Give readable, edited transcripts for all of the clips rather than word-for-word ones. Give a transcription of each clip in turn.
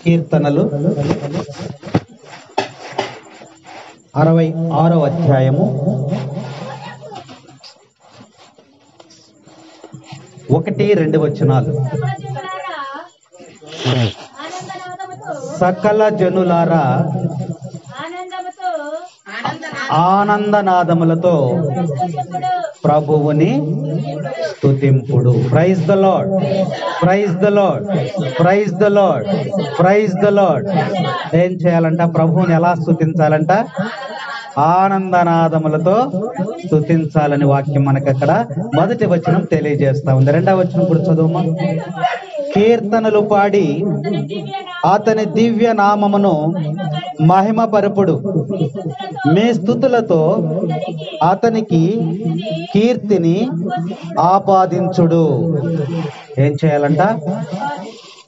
కీర్తనలు 66వ అధ్యాయము 1-2 వచనాలు. సకల జనులారా ఆనందనాదములతో ప్రభువుని స్తుతింపుడు. Praise the lord, praise the lord, praise the lord, praise the Lord. ఏం చేయాలంట? ప్రభువుని ఎలా స్తుతించాలంట? ఆనందనాదములతో స్తుతించాలని వాక్యం మనకు అక్కడ మొదటి వచనం తెలియజేస్తా ఉంది. 2వ వచనం కూడా చదువుమా. కీర్తనలు పాడి అతని దివ్య నామమును మహిమపరపుడు. మీ స్తుతులతో అతనికి కీర్తిని ఆపాదించుడు. ఏం చేయాలంట?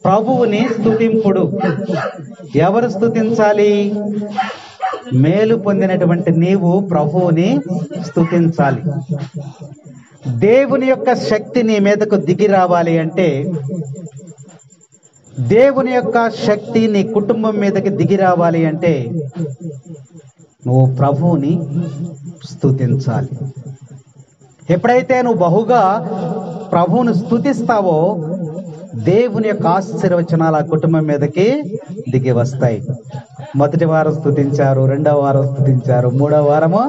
ప్రభువుని స్తుతింపుడు. ఎవరు స్తుతించాలి? మేలు పొందినటువంటి నీవు ప్రభువుని స్తుతించాలి. దేవుని యొక్క శక్తి నీ మీదకు దిగి రావాలి అంటే, దేవుని యొక్క శక్తి నీ కుటుంబం మీదకి దిగి రావాలి అంటే నువ్వు ప్రభువుని స్తుతించాలి. ఎప్పుడైతే నువ్వు బహుగా ప్రభువుని స్తుతిస్తావో దేవుని యొక్క ఆశీర్వచనాలు ఆ కుటుంబం మీదకి దిగి వస్తాయి. మొదటి వారం స్తుతించారు, 2వ వారం స్తుతించారు, 3వ వారము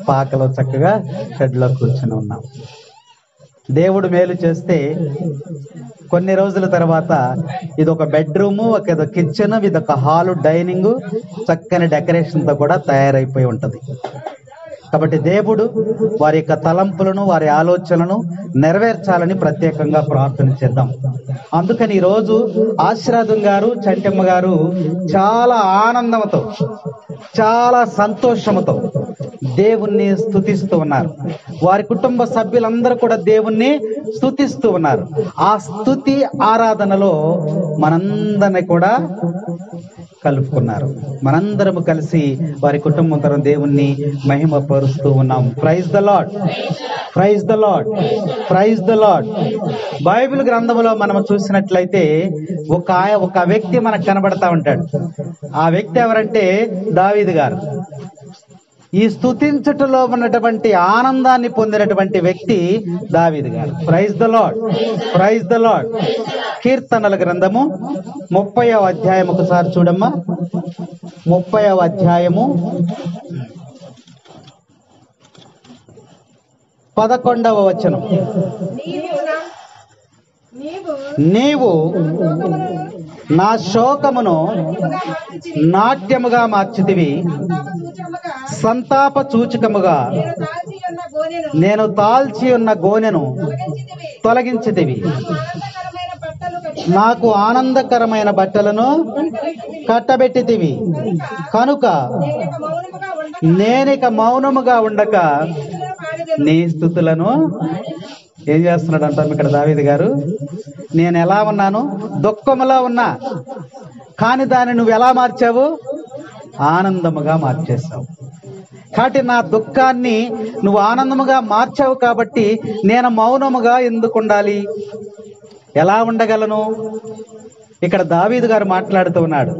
పాకలో చక్కగా షెడ్లో కూర్చుని ఉన్నాం. దేవుడు మేలు చేస్తే కొన్ని రోజుల తర్వాత ఇదొక బెడ్రూము, ఒక కిచెన్, ఇదొక హాలు, డైనింగ్, చక్కని డెకరేషన్తో కూడా తయారైపోయి ఉంటుంది. కాబట్టి దేవుడు వారి యొక్క తలంపులను, వారి ఆలోచనలను నెరవేర్చాలని ప్రత్యేకంగా ప్రార్థన చేద్దాం. అందుకని ఈరోజు ఆశీర్వాదం గారు, చంటమ్మ గారు చాలా ఆనందంతో, చాలా సంతోషంతో దేవుణ్ణి స్తుతిస్తూ ఉన్నారు. వారి కుటుంబ సభ్యులందరూ కూడా దేవుణ్ణి స్తుతిస్తూ ఉన్నారు. ఆ స్తుతి ఆరాధనలో మనందరినీ కూడా కలుపుకున్నారు. మనందరము కలిసి వారి కుటుంబం తరం దేవుణ్ణి మహిమపరుస్తూ ఉన్నాం. Praise the lord, praise the lord, praise the lord. Bible గ్రంథంలో మనం చూసినట్లయితే ఒక వ్యక్తి మనకు కనబడతా ఉంటాడు. ఆ వ్యక్తి ఎవరంటే దావీదు గారు. ఈ స్తుతించుటలో ఉన్నటువంటి ఆనందాన్ని పొందినటువంటి వ్యక్తి దావీదు గారు. Praise the lord, praise the lord. కీర్తనల గ్రంథము 30వ అధ్యాయం ఒకసారి చూడమ్మా. 30వ అధ్యాయము 11వ వచనం. నీవు నా శోకమును నాట్యముగా మార్చితివి, సంతాప సూచకముగా నేను తాల్చి ఉన్న గోనెను తొలగించితివి. నాకు ఆనందకరమైన బట్టలను కట్టబెట్టితివి కనుక నేనిక మౌనముగా ఉండక నీ స్తుతులను. ఏం చేస్తున్నాడు అంటాం ఇక్కడ దావీదు గారు? నేను ఎలా ఉన్నాను? దుఃఖములా ఉన్నా, కానీ దాన్ని నువ్వు ఎలా మార్చావు? ఆనందముగా మార్చేసావు. కాబట్టి నా దుఃఖాన్ని నువ్వు ఆనందముగా మార్చావు కాబట్టి నేను మౌనముగా ఎందుకు ఉండాలి? ఎలా ఉండగలను? ఇక్కడ దావీదు గారు మాట్లాడుతూ ఉన్నాడు.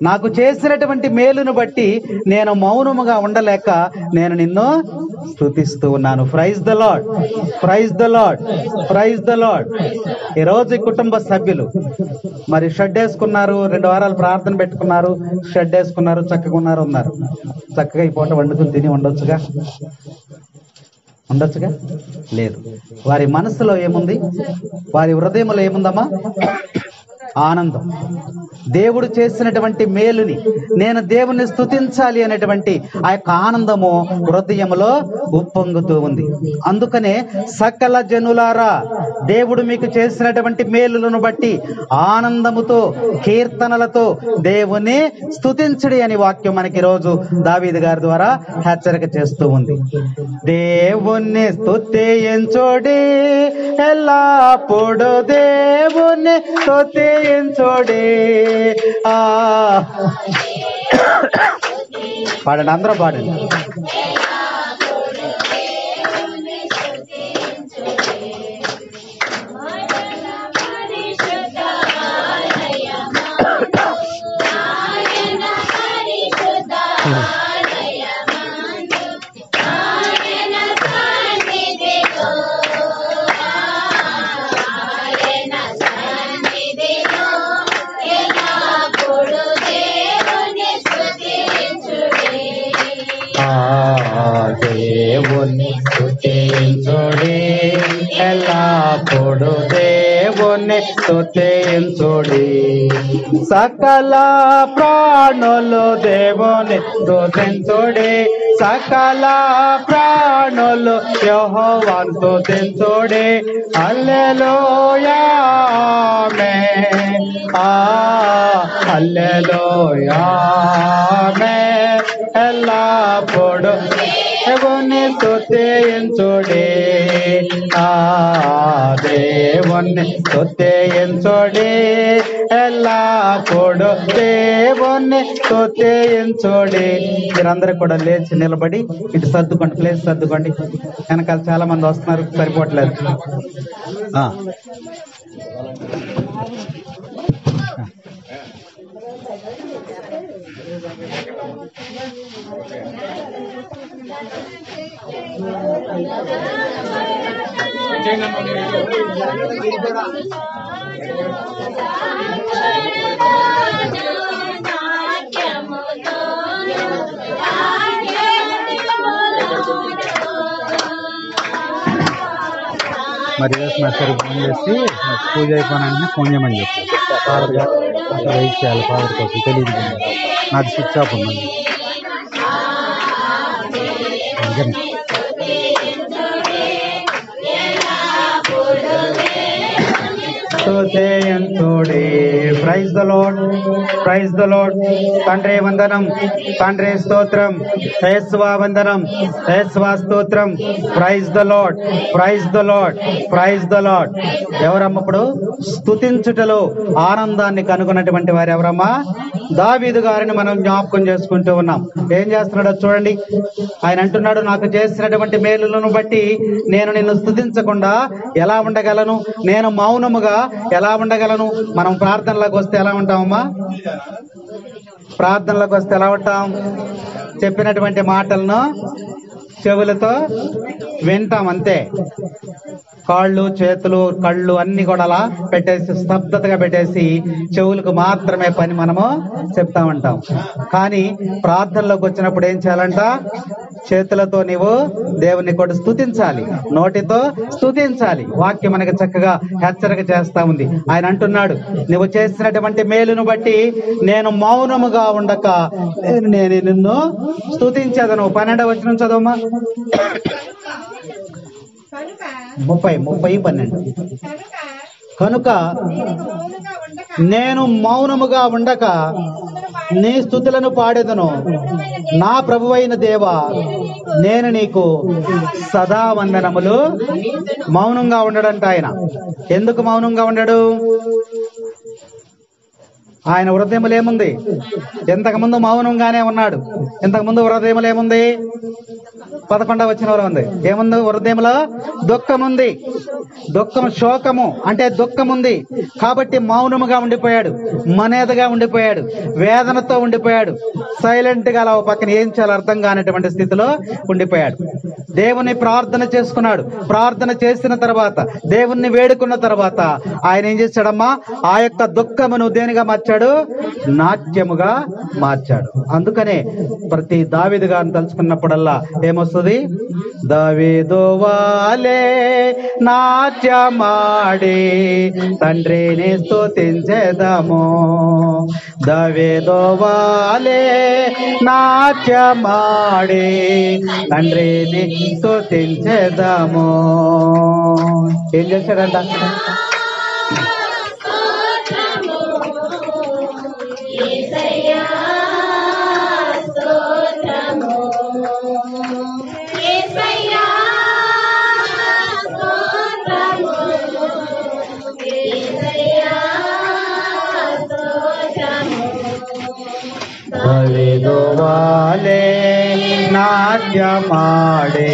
నాకు చేసినటువంటి మేలును బట్టి నేను మౌనముగా ఉండలేక నేను నిన్ను స్తుతిస్తూ ఉన్నాను. Praise the lord, praise the lord, praise the lord. ఈరోజు కుటుంబ సభ్యులు మరి షెడ్ వేసుకున్నారు, 2 వారాలు ప్రార్థన పెట్టుకున్నారు, షెడ్ వేసుకున్నారు, చక్కగా ఉన్నారు. చక్కగా ఈ పూట వండుకుని తిని ఉండొచ్చుగా లేదు. వారి మనసులో ఏముంది? వారి హృదయంలో ఏముందమ్మా? ఆనందం. దేవుడు చేసినటువంటి మేలుని నేను దేవుణ్ణి స్తుతించాలి అనేటువంటి ఆ యొక్క ఆనందము హృదయంలో ఉప్పొంగుతూ ఉంది. అందుకనే సకల జనులారా దేవుడు మీకు చేసినటువంటి మేలులను బట్టి ఆనందముతో, కీర్తనలతో దేవుని స్తుతించుడి అని వాక్యం మనకి రోజు దావీదు గారి ద్వారా హెచ్చరిక చేస్తూ ఉంది. దేవుణ్ణి స్తుతించుడి, ఎల్లప్పుడు దేవుణ్ణి స్తుతించుడి. పాడండి, అందరూ పాడండి. దేవుని స్తుతించుడి. సకల ప్రాణులు దేవుని స్తుతించుడి. సకల ప్రాణులు యెహోవాను స్తుతించుడి. హల్లెలూయా ఆమేన్. హల్లెలూయా ఆమేన్. ఎల్లప్పుడు దేవుని స్తుతించుడి. దేవుని స్తుతించుడి. ఎల్లప్పుడు దేవుని స్తుతించుడి. మీరందరూ కూడా లేచి నిలబడి ఇటు సర్దుకోండి, ప్లేస్ సర్దుకోండి. వెనకాల చాలా మంది వస్తున్నారు, సరిపోవట్లేదు. మరి సరే ఫోన్ చేసి పూజ అయిపోయినా ఫోన్ చేయమని చెప్పి ఫాదర్ గారు అట్లా వెయిట్ చేయాలి. ఫాదర్ కోసం తెలియదు, నాది స్విచ్ ఆఫ్ ఉందండి. Praise the lord, praise the lord. తండ్రి వందనం, తండ్రి స్తోత్రం, యేసువా వందనం, యేసువా స్తోత్రం. Praise the lord, praise the lord, praise the Lord. ఎవరమ్మప్పుడు స్తుతించుటలో ఆనందాన్ని కనుగొన్నటువంటి వారు ఎవరమ్మా? దావీదు గారిని మనం జ్ఞాపకం చేసుకుంటూ ఉన్నాం. ఏం చేస్తున్నాడో చూడండి. ఆయన అంటున్నాడు, నాకు చేసినటువంటి మేలులను బట్టి నేను నిన్ను స్తుతించకుండా ఎలా ఉండగలను? నేను మౌనముగా ఎలా ఉండగలను? మనం ప్రార్థనలోకి వస్తే ఎలా ఉంటామమ్మా? ప్రార్థనలోకి వస్తే ఎలా ఉంటాం? చెప్పినటువంటి మాటలను చెవులతో వింటాం అంతే. కాళ్ళు, చేతులు, కళ్ళు అన్ని కూడా అలా పెట్టేసి స్తబ్దతగా పెట్టేసి చెవులకు మాత్రమే పని మనము చెప్తా ఉంటాం. కానీ ప్రార్థనలోకి వచ్చినప్పుడు ఏం చేయాలంట? చేతులతో నీవు దేవుని కూడా స్తుతించాలి, నోటితో స్తుతించాలి. వాక్యం మనకి చక్కగా హెచ్చరిక చేస్తా ఉంది. ఆయన అంటున్నాడు, నువ్వు చేసినటువంటి మేలును బట్టి నేను మౌనముగా ఉండక నేను నిన్ను స్తుతించేదను. 12వ వచనం చదవమ్మా. 30:12. కనుక నేను మౌనముగా ఉండక నీ స్తుతులను పాడేదను. నా ప్రభువైన దేవా, నేను నీకు సదా వందనములు. మౌనంగా ఉండడంట ఆయన. ఎందుకు మౌనంగా ఉండడు? ఆయన హృదయములు ఏముంది? ఇంతకుముందు మౌనంగానే ఉన్నాడు. ఇంతకుముందు హృదయములు ఏముంది? 11వ వచనంలో ఉంది. ఏముంది హృదయంలో? దుఃఖం ఉంది. దుఃఖం, శోకము అంటే దుఃఖం ఉంది. కాబట్టి మౌనముగా ఉండిపోయాడు, మనేదగా ఉండిపోయాడు, వేదనతో ఉండిపోయాడు, సైలెంట్ గా అలా పక్కన ఏం చేయాలో అర్థం కానటువంటి స్థితిలో ఉండిపోయాడు. దేవుని ప్రార్థన చేసుకున్నాడు. ప్రార్థన చేసిన తర్వాత, దేవుణ్ణి వేడుకున్న తర్వాత ఆయన ఏం చేశాడమ్మా? ఆ యొక్క దుఃఖమును దేనిగా మార్చాడు? నాట్యముగా మార్చాడు. అందుకనే ప్రతి దావీదు గారిని తలుచుకున్నప్పుడల్లా ఏమొస్తుంది? దావీదు వాలే నాట్యమాడి తండ్రిని స్తుతించెదము. దావీదు వాలే నాట్యమాడి తండ్రిని స్తుతించెదము. ఏం చేశాడంట? వాలే నాట్యమాడే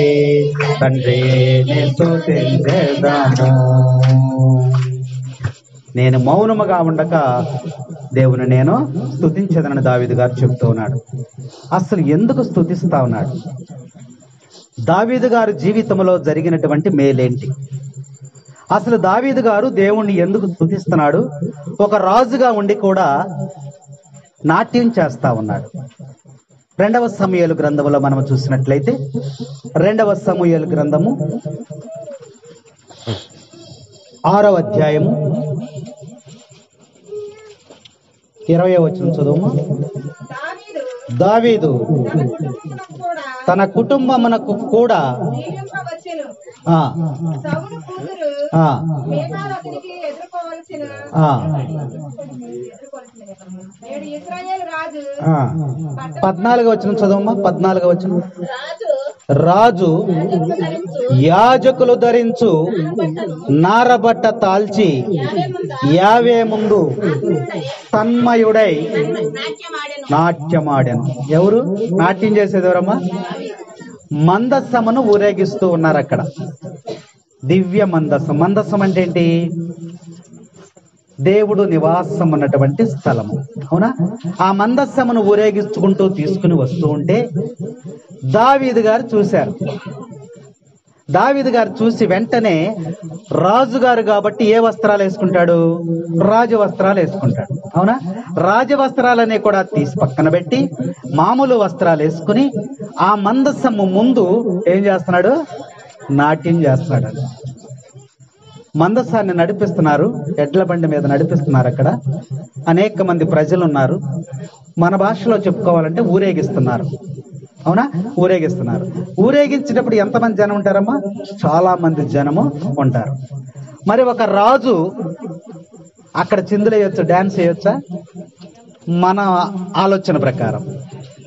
తండ్రిని స్తుతించెదము. నేను మౌనముగా ఉండక దేవుని నేను స్తుతించదనని దావీదు గారు చెప్తూ ఉన్నాడు. అసలు ఎందుకు స్తుతిస్తా ఉన్నాడు? దావీదు గారు జీవితంలో జరిగినటువంటి మేలేంటి? అసలు దావీదు గారు దేవుణ్ణి ఎందుకు స్తుతిస్తున్నాడు? ఒక రాజుగా ఉండి కూడా నాట్యం చేస్తా ఉన్నాడు. 2వ సమూయేలు గ్రంథములో మనం చూసినట్లయితే 2వ సమూయేలు గ్రంథము 6వ అధ్యాయము 20వ వచనం చదువు. దావీదు తన కుటుంబమునకు కూడా పద్నాలుగో వచనం చదువు. 14వ వచనం. రాజు యాజకులు ధరించు నారబట్ట తాల్చి యావే ముందు తన్మయుడై నాట్యమాడెను. ఎవరు నాట్యం చేసేది? ఎవరమ్మా? మందస్సమును ఊరేగిస్తూ ఉన్నారు అక్కడ. దివ్య మందస్సం. మందస్సం అంటే ఏంటి? దేవుడు నివాసం ఉన్నటువంటి స్థలము. అవునా? ఆ మందస్సమును ఊరేగించుకుంటూ తీసుకుని వస్తూ ఉంటే దావీదు గారు చూశారు. దావీదు గారు చూసి వెంటనే, రాజుగారు కాబట్టి ఏ వస్త్రాలు వేసుకుంటాడు? రాజ వస్త్రాలు వేసుకుంటాడు. అవునా? రాజవస్త్రాలనే కూడా తీసి పక్కన పెట్టి మామూలు వస్త్రాలు వేసుకుని ఆ మందస్సము ముందు ఏం చేస్తున్నాడు? నాట్యం చేస్తున్నాడు. మందస్సాన్ని నడిపిస్తున్నారు, ఎడ్ల బండి మీద నడిపిస్తున్నారు. అక్కడ అనేక మంది ప్రజలు ఉన్నారు. మన భాషలో చెప్పుకోవాలంటే ఊరేగిస్తున్నారు. అవునా? ఊరేగిస్తున్నారు. ఊరేగించేటప్పుడు ఎంతమంది జనం ఉంటారమ్మా? చాలా మంది జనము ఉంటారు. మరి ఒక రాజు అక్కడ చిందులేయొచ్చు, డాన్స్ వేయొచ్చా? మన ఆలోచన ప్రకారం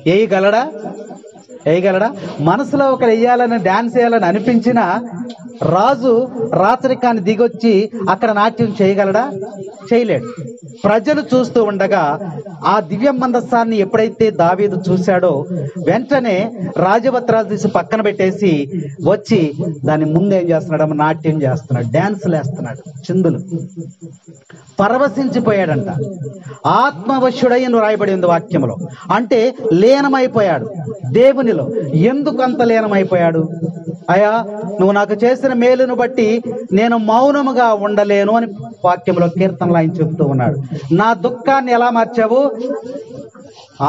వేయగలడా? మనసులో ఒకరు వేయాలని, డాన్స్ వేయాలని అనిపించిన రాజు రాత్రికాన్ని దిగొచ్చి అక్కడ నాట్యం చేయగలడా? చేయలేడు. ప్రజలు చూస్తూ ఉండగా ఆ దివ్య మందస్సాన్ని ఎప్పుడైతే దావీదు చూశాడో వెంటనే రాజవస్త్రాలు తీసి పక్కన పెట్టేసి వచ్చి దాని ముందు ఏం చేస్తున్నాడు? నాట్యం చేస్తున్నాడు, డాన్సులు వేస్తున్నాడు, చిందులు. పరవశించిపోయాడంట. ఆత్మవశుడైన రాయబడి ఉంది వాక్యంలో. అంటే లీనమైపోయాడు దేవునిలో. ఎందుకు అంత లీనమైపోయాడు? అయ్యా, నువ్వు నాకు చేసిన మేలును బట్టి నేను మౌనముగా ఉండలేను అని వాక్యంలో కీర్తనలు ఆయన చెబుతూ ఉన్నాడు. నా దుఃఖాన్ని ఎలా మార్చావు?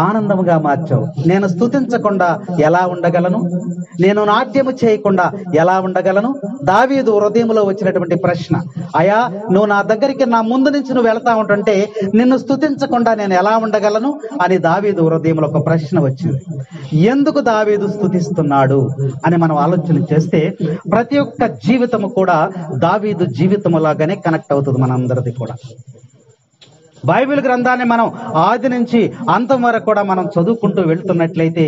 ఆనందముగా మార్చావు. నేను స్తుతించకుండా ఎలా ఉండగలను? నేను నాట్యము చేయకుండా ఎలా ఉండగలను? దావీదు హృదయంలో వచ్చినటువంటి ప్రశ్న. అయ్యా, నువ్వు నా దగ్గరికి, నా ముందు నుంచి నువ్వు వెళ్తా ఉంటుంటే నిన్ను స్తుతించకుండా నేను ఎలా ఉండగలను అని దావీదు హృదయంలో ఒక ప్రశ్న వచ్చింది. ఎందుకు దావీదు స్తుతిస్తున్నాడు అని మనం ఆలోచన చేస్తే ప్రతి ఒక్క జీవితము కూడా దావీదు జీవితము లాగానే కనెక్ట్ అవుతుంది మనందరిది కూడా. బైబిల్ గ్రంథాన్ని మనం ఆది నుంచి అంతం వరకు కూడా మనం చదువుకుంటూ వెళ్తున్నట్లయితే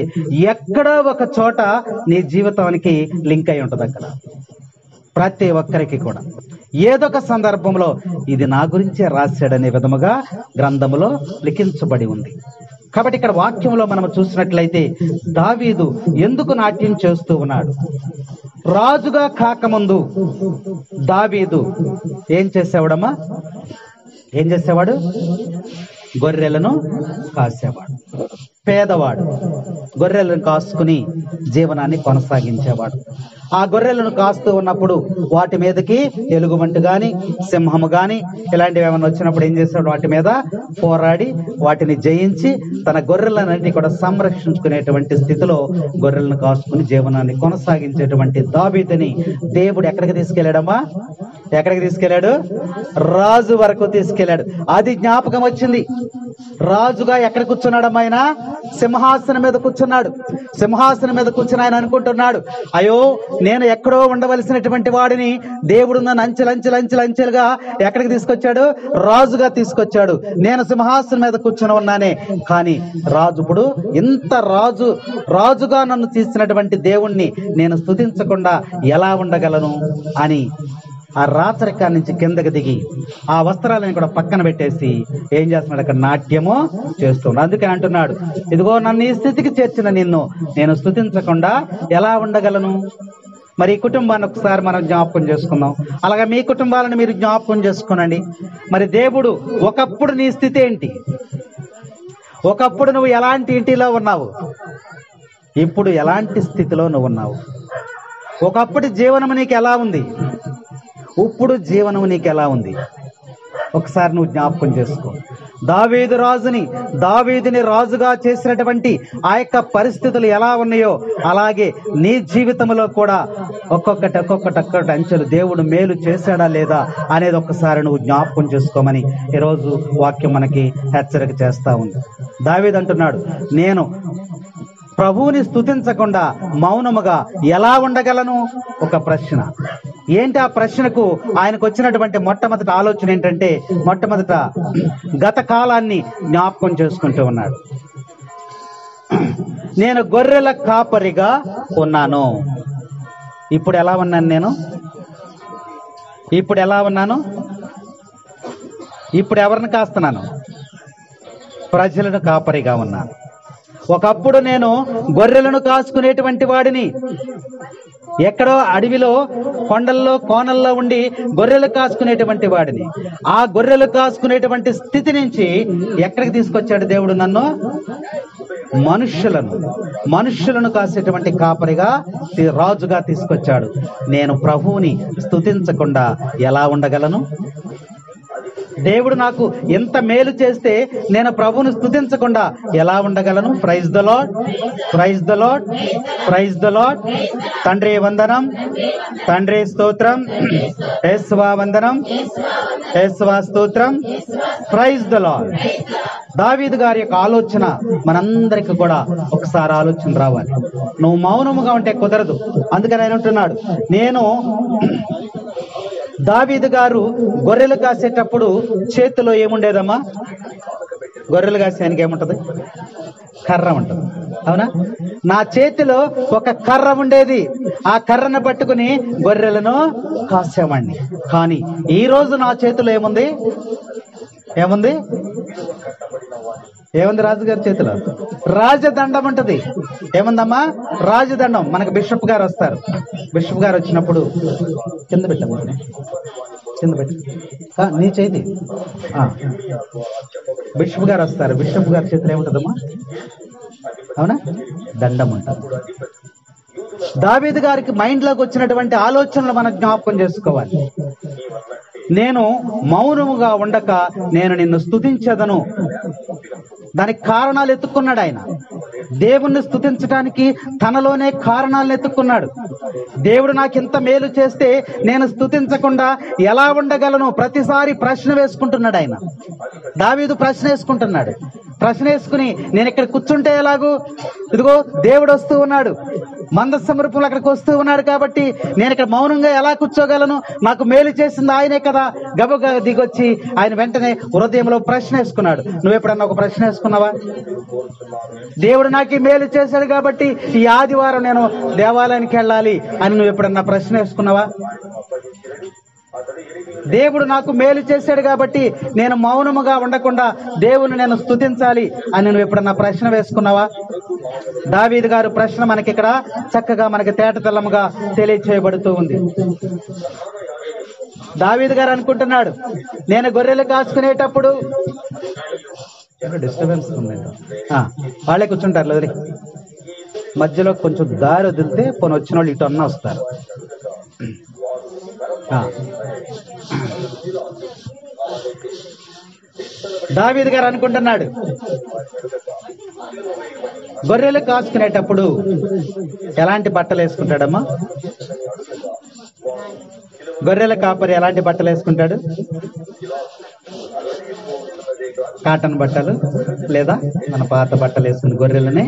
ఎక్కడో ఒక చోట నీ జీవితానికి లింక్ అయి ఉంటుంది. అక్కడ ప్రతి ఒక్కరికి కూడా ఏదో ఒక సందర్భంలో ఇది నా గురించే రాశాడనే విధముగా గ్రంథములో లిఖించబడి ఉంది. కాబట్టి ఇక్కడ వాక్యంలో మనం చూసినట్లయితే దావీదు ఎందుకు నాట్యం చేస్తూ ఉన్నాడు? రాజుగా కాకముందు దావీదు ఏం చేసేవాడమ్మా? ఏం చేసేవాడు? గొర్రెలను కాసేవాడు. పేదవాడు. గొర్రెలను కాసుకుని జీవనాన్ని కొనసాగించేవాడు. ఆ గొర్రెలను కాస్తూ ఉన్నప్పుడు వాటి మీదకి ఎలుగుబంటి గాని, సింహము గాని ఇలాంటివి ఏమైనా వచ్చినప్పుడు ఏం చేసేవాడు? వాటి మీద పోరాడి వాటిని జయించి తన గొర్రెలన్నింటినీ కూడా సంరక్షించుకునేటువంటి స్థితిలో గొర్రెలను కాసుకుని జీవనాన్ని కొనసాగించేటువంటి దావీదుని దేవుడు ఎక్కడికి తీసుకెళ్లాడమ్మా? ఎక్కడికి తీసుకెళ్లాడు? రాజు వరకు తీసుకెళ్లాడు. అది జ్ఞాపకం వచ్చింది. రాజుగా ఎక్కడ కూర్చున్నాడమ్మా? ఆయన సింహాసనం మీద కూర్చున్నాడు. సింహాసనం మీద కూర్చుని ఆయన అనుకుంటున్నాడు, అయ్యో, నేను ఎక్కడో ఉండవలసినటువంటి వాడిని దేవుడు నన్ను అంచెలంచెలుగా ఎక్కడికి తీసుకొచ్చాడు? రాజుగా తీసుకొచ్చాడు. నేను సింహాసనం మీద కూర్చుని ఉన్నానే, కానీ రాజు ఇప్పుడు ఇంత రాజుగా నన్ను తీసినటువంటి దేవుణ్ణి నేను స్తుతించకుండా ఎలా ఉండగలను అని ఆ రాచరికా నుంచి కిందకి దిగి ఆ వస్త్రాలను కూడా పక్కన పెట్టేసి ఏం చేస్తున్నాడు? అక్కడ నాట్యము చేస్తున్నాడు. అందుకని అంటున్నాడు, ఇదిగో నన్ను ఈ స్థితికి చేర్చిన నిన్ను నేను స్తుతించకుండా ఎలా ఉండగలను? మరి ఈ కుటుంబాన్ని ఒకసారి మనం జ్ఞాపకం చేసుకుందాం. అలాగే మీ కుటుంబాలను మీరు జ్ఞాపకం చేసుకోనండి. మరి దేవుడు ఒకప్పుడు నీ స్థితి ఏంటి? ఒకప్పుడు నువ్వు ఎలాంటి ఇంటిలో ఉన్నావు? ఇప్పుడు ఎలాంటి స్థితిలో నువ్వు ఉన్నావు? ఒకప్పుడు జీవనము నీకు ఎలా ఉంది? ఇప్పుడు జీవనము నీకు ఎలా ఉంది? ఒకసారి నువ్వు జ్ఞాపకం చేసుకో. దావీదుని రాజుగా చేసినటువంటి ఆ యొక్క పరిస్థితులు ఎలా ఉన్నాయో అలాగే నీ జీవితంలో కూడా ఒక్కొక్కటి అంచెలు దేవుడు మేలు చేశాడా లేదా అనేది ఒక్కసారి నువ్వు జ్ఞాపకం చేసుకోమని ఈరోజు వాక్యం మనకి హెచ్చరిక చేస్తా ఉంది. దావీదు అంటున్నాడు, నేను ప్రభువుని స్తుతించకుండా మౌనముగా ఎలా ఉండగలను? ఒక ప్రశ్న. ఏంటి ఆ ప్రశ్నకు ఆయనకు వచ్చినటువంటి మొట్టమొదటి ఆలోచన ఏంటంటే, మొట్టమొదట గత కాలాన్ని జ్ఞాపకం చేసుకుంటూ ఉన్నాడు. నేను గొర్రెల కాపరిగా ఉన్నాను. ఇప్పుడు ఎలా ఉన్నాను నేను? ఇప్పుడు ఎలా ఉన్నాను? ఇప్పుడు ఎవరిని కాస్తున్నాను? ప్రజలను కాపరిగా ఉన్నాను. ఒకప్పుడు నేను గొర్రెలను కాసుకునేటువంటి వాడిని. ఎక్కడో అడవిలో కొండల్లో కోనల్లో ఉండి గొర్రెలు కాసుకునేటువంటి వాడిని. ఆ గొర్రెలు కాసుకునేటువంటి స్థితి నుంచి ఎక్కడికి తీసుకొచ్చాడు దేవుడు నన్ను? మనుష్యులను కాసేటువంటి కాపరిగా, రాజుగా తీసుకొచ్చాడు. నేను ప్రభువుని స్తుతించకుండా ఎలా ఉండగలను? దేవుడు నాకు ఎంత మేలు చేస్తే నేను ప్రభువుని స్తుతించకుండా ఎలా ఉండగలను? Praise the lord, praise the lord, praise the lord. తండ్రి వందనం, తండ్రి స్తోత్రం, యేసువా వందనం, యేసువా స్తోత్రం, ప్రైజ్ ద లార్డ్. దావీదు గారి యొక్క ఆలోచన మనందరికి కూడా ఒకసారి ఆలోచన రావాలి. నువ్వు మౌనముగా ఉంటే కుదరదు. అందుకని ఆయన అంటున్నాడు, నేను దావీదు గారు గొర్రెలు కాసేటప్పుడు చేతిలో ఏముండేదమ్మా? గొర్రెలు కాసేనికి ఏముంటది? కర్ర ఉంటుంది, అవునా? నా చేతిలో ఒక కర్ర ఉండేది. ఆ కర్రను పట్టుకుని గొర్రెలను కాసేవాడిని. కానీ ఈ రోజు నా చేతిలో ఏముంది? ఏముంది రాజుగారి చేతిలో? రాజదండం ఉంటది. ఏముందమ్మా? రాజదండం. మనకు బిషప్ గారు వస్తారు. బిషప్ గారు వచ్చినప్పుడు కింద పెట్టమ్మా, కింద పెట్టి నీ చేతి. బిషప్ గారు వస్తారు. బిషప్ గారి చేతిలో ఏముంటదమ్మా? అవునా? దండం ఉంటుంది. దావీదు గారికి మైండ్ లోకి వచ్చినటువంటి ఆలోచనలు మనం జ్ఞాపకం చేసుకోవాలి. నేను మౌనముగా ఉండక నేను నిన్ను స్తుతించదను. దానికి కారణాలు ఎత్తుక్కున్నాడు ఆయన. దేవుణ్ణి స్తుతించడానికి తనలోనే కారణాలను ఎత్తుక్కున్నాడు. దేవుడు నాకు ఇంత మేలు చేస్తే నేను స్తుతించకుండా ఎలా ఉండగలను? ప్రతిసారి ప్రశ్న వేసుకుంటున్నాడు ఆయన. దావీదు ప్రశ్న వేసుకుంటున్నాడు. ప్రశ్న వేసుకుని నేను ఇక్కడ కూర్చుంటే ఎలాగూ? ఇదిగో దేవుడు వస్తూ ఉన్నాడు, మందస్సము రూపంలో అక్కడికి వస్తూ ఉన్నాడు కాబట్టి నేను ఇక్కడ మౌనంగా ఎలా కూర్చోగలను? నాకు మేలు చేసింది ఆయనే కదా. గబగబా దిగొచ్చి ఆయన వెంటనే హృదయంలో ప్రశ్న వేసుకున్నాడు. నువ్వు ఎప్పుడన్నా ఒక ప్రశ్న వేసుకున్నావా? దేవుడు నాకు మేలు చేశాడు కాబట్టి ఈ ఆదివారం నేను దేవాలయానికి వెళ్ళాలి అని నువ్వు ఎప్పుడన్నా ప్రశ్న వేసుకున్నావా? దేవుడు నాకు మేలు చేశాడు కాబట్టి నేను మౌనముగా ఉండకుండా దేవుని నేను స్తుతించాలి అని నువ్వు ఎప్పుడన్నా ప్రశ్న వేసుకున్నావా? దావీదు గారు ప్రశ్న మనకి ఇక్కడ చక్కగా మనకి తేటతెల్లముగా తెలియచేయబడుతూ ఉంది. దావీదు గారు అనుకుంటున్నాడు, నేను గొర్రెలు కాసుకునేటప్పుడు డిస్టర్బెన్స్ ఉంది, వాళ్ళే కూర్చుంటారు వదిలి, మధ్యలో కొంచెం దారి వదిలితే కొన్ని వచ్చిన వాళ్ళు ఇటు అన్న వస్తారు. దావీదు గారు అనుకుంటున్నాడు, గొర్రెలు కాసుకునేటప్పుడు ఎలాంటి బట్టలు వేసుకుంటాడమ్మా? గొర్రెల కాపరి ఎలాంటి బట్టలు వేసుకుంటాడు? కాటన్ బట్టలు లేదా మన పాత బట్టలు వేసుకుని గొర్రెలని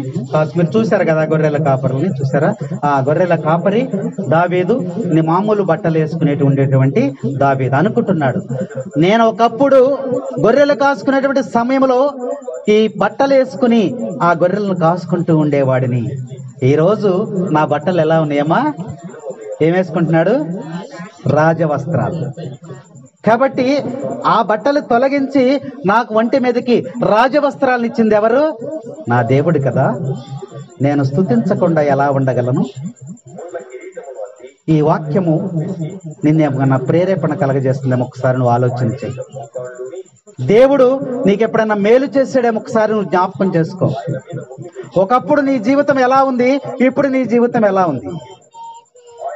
మీరు చూసారు కదా, గొర్రెల కాపరులని చూసారా? ఆ గొర్రెల కాపరి దావీదు మామూలు బట్టలు వేసుకునేటి ఉండేటువంటి దావీదు అనుకుంటున్నాడు, నేను ఒకప్పుడు గొర్రెలు కాసుకునేటువంటి సమయంలో ఈ బట్టలు వేసుకుని ఆ గొర్రెలను కాసుకుంటూ ఉండేవాడిని. ఈ రోజు నా బట్టలు ఎలా ఉన్నాయమ్మా? ఏం వేసుకుంటున్నాడు? రాజవస్త్రాలు. కాబట్టి ఆ బట్టలు తొలగించి నాకు ఒంటి మీదకి రాజవస్త్రాలను ఇచ్చింది ఎవరు? నా దేవుడు కదా. నేను స్తుతించకుండా ఎలా ఉండగలను? ఈ వాక్యము నిన్నేమన్నా ప్రేరేపణ కలగజేస్తుందేమో ఒకసారి నువ్వు ఆలోచన చెయ్యి. దేవుడు నీకెప్పుడైనా మేలు చేసాడేమో ఒకసారి నువ్వు జ్ఞాపకం చేసుకో. ఒకప్పుడు నీ జీవితం ఎలా ఉంది, ఇప్పుడు నీ జీవితం ఎలా ఉంది?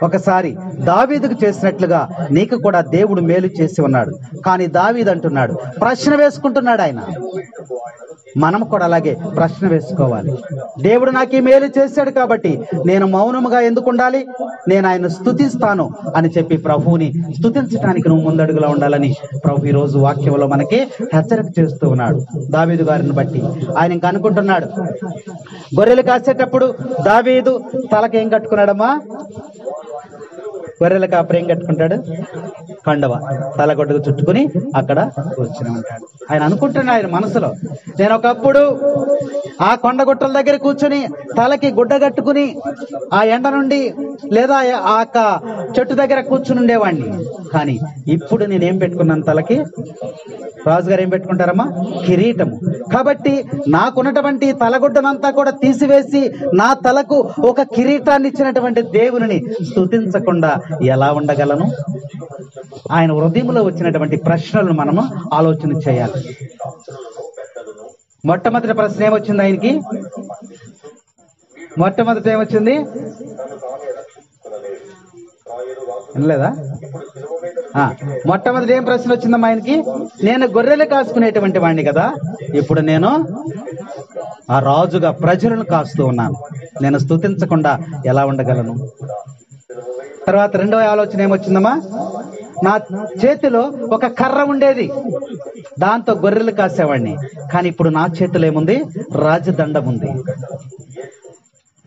ఒకసారి దావీదుకు చేసినట్లుగా నీకు కూడా దేవుడు మేలు చేసి ఉన్నాడు. కానీ దావీదు అంటున్నాడు, ప్రశ్న వేసుకుంటున్నాడు ఆయన. మనం కూడా అలాగే ప్రశ్న వేసుకోవాలి. దేవుడు నాకు ఈ మేలు చేశాడు కాబట్టి నేను మౌనముగా ఎందుకు ఉండాలి? నేను ఆయన స్తుతిస్తాను అని చెప్పి ప్రభువుని స్తుతించడానికి నువ్వు ముందడుగులో ఉండాలని ప్రభు ఈ రోజు వాక్యంలో మనకి హెచ్చరిక చేస్తూ ఉన్నాడు. దావీదు గారిని బట్టి ఆయన ఇంకా అనుకుంటున్నాడు, గొర్రెలు కాసేటప్పుడు దావీదు తలకేం కట్టుకున్నాడమ్మా? గొర్రెల కాపరి ఏం కట్టుకుంటాడు? కండవ తలగొడ్డకు చుట్టుకుని అక్కడ కూర్చుని ఉంటాడు. ఆయన అనుకుంటున్నాడు ఆయన మనసులో, నేను ఒకప్పుడు ఆ కొండగుట్టల దగ్గర కూర్చుని తలకి గుడ్డ కట్టుకుని ఆ ఎండ నుండి లేదా ఆ చెట్టు దగ్గర కూర్చుని ఉండేవాడిని. కానీ ఇప్పుడు నేనేం పెట్టుకున్నాను? తలకి రాజుగారు ఏం పెట్టుకుంటారమ్మా? కిరీటము. కాబట్టి నాకున్నటువంటి తలగుడ్డనంతా కూడా తీసివేసి నా తలకు ఒక కిరీటాన్ని ఇచ్చినటువంటి దేవుని స్తుతించకుండా ఎలా ఉండగలను? ఆయన హృదయంలో వచ్చినటువంటి ప్రశ్నలను మనము ఆలోచన చేయాలి. మొట్టమొదటి ప్రశ్న ఏమొచ్చింది ఆయనకి? మొట్టమొదటి ఏమొచ్చింది? వినలేదా? మొట్టమొదటి ఏం ప్రశ్న వచ్చిందమ్మా ఆయనకి? నేను గొర్రెలు కాసుకునేటువంటి వాడిని కదా, ఇప్పుడు నేను ఆ రాజుగా ప్రజలను కాస్తూ ఉన్నాను, నేను స్తుతించకుండా ఎలా ఉండగలను? తర్వాత రెండవ ఆలోచన ఏమొచ్చిందమ్మా? నా చేతిలో ఒక కర్ర ఉండేది, దాంతో గొర్రెలు కాసేవాడిని. కానీ ఇప్పుడు నా చేతిలో ఏముంది? రాజదండం ఉంది.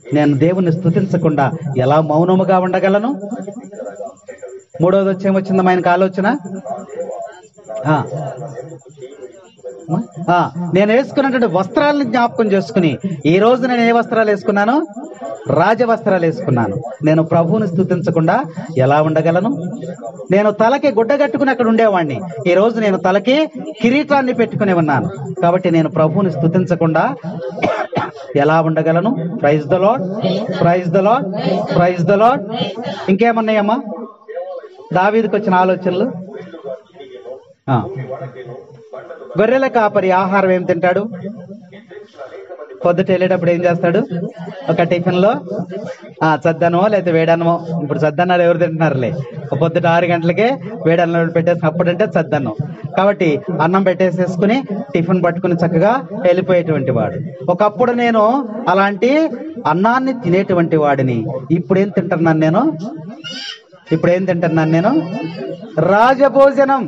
నేను దేవుణ్ణి స్తుతించకుండా ఎలా మౌనముగా ఉండగలను? మూడవది వచ్చి ఏమొచ్చిందమ్మా ఆయనకు ఆలోచన? నేను వేసుకున్నటువంటి వస్త్రాలను జ్ఞాపకం చేసుకుని, ఈ రోజు నేను ఏ వస్త్రాలు వేసుకున్నాను? రాజవస్త్రాలు వేసుకున్నాను. నేను ప్రభువుని స్తుతించకుండా ఎలా ఉండగలను? నేను తలకి గుడ్డ కట్టుకుని అక్కడ ఉండేవాడిని, ఈ రోజు నేను తలకి కిరీటాన్ని పెట్టుకుని ఉన్నాను. కాబట్టి నేను ప్రభువుని స్తుతించకుండా ఎలా ఉండగలను? Praise the lord, praise the lord, praise the Lord. ఇంకేమన్నాయమ్మా దావీదుకు వచ్చిన ఆలోచనలు? గొర్రెల కాపరి ఆహారం ఏం తింటాడు? పొద్దుట వెళ్ళేటప్పుడు ఏం చేస్తాడు? ఒక టిఫిన్ లో చద్దనమో లేకపోతే వేడన్నమో. ఇప్పుడు చద్దన్నాలు ఎవరు తింటున్నారులే, పొద్దుట 6 గంటలకే వేడన్నం పెట్టేసి అప్పుడంటే చద్దన్నం. కాబట్టి అన్నం పెట్టేసేసుకుని టిఫిన్ పట్టుకుని చక్కగా వెళ్ళిపోయేటువంటి వాడు. ఒకప్పుడు నేను అలాంటి అన్నాన్ని తినేటువంటి వాడిని. ఇప్పుడేం తింటున్నాను నేను? రాజభోజనం.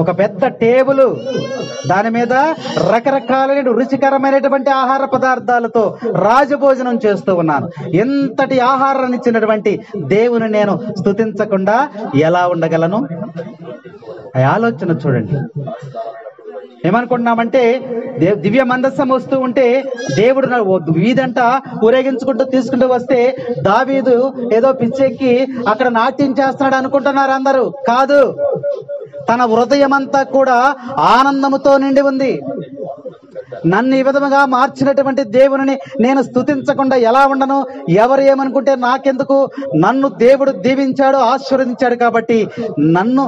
ఒక పెద్ద టేబుల్, దాని మీద రకరకాలైన రుచికరమైనటువంటి ఆహార పదార్థాలతో రాజభోజనం చేస్తూ ఉన్నాను. ఎంతటి ఆహారాన్ని ఇచ్చినటువంటి దేవుని నేను స్తుతించకుండా ఎలా ఉండగలను? ఆలోచన చూడండి. ఏమనుకుంటున్నామంటే దివ్య మందస్సం వస్తూ ఉంటే దేవుడు వీధంట ఊరేగించుకుంటూ తీసుకుంటూ వస్తే దావీదు ఏదో పిచ్చెక్కి అక్కడ నాట్యం చేస్తున్నాడు అనుకుంటున్నారు అందరూ. కాదు, తన హృదయం అంతా కూడా ఆనందముతో నిండి ఉంది. నన్ను ఈ విధముగా మార్చినటువంటి దేవుని నేను స్తుతించకుండా ఎలా ఉండను? ఎవరు ఏమనుకుంటే నాకెందుకు? నన్ను దేవుడు దీవించాడు, ఆశీర్వదించాడు కాబట్టి, నన్ను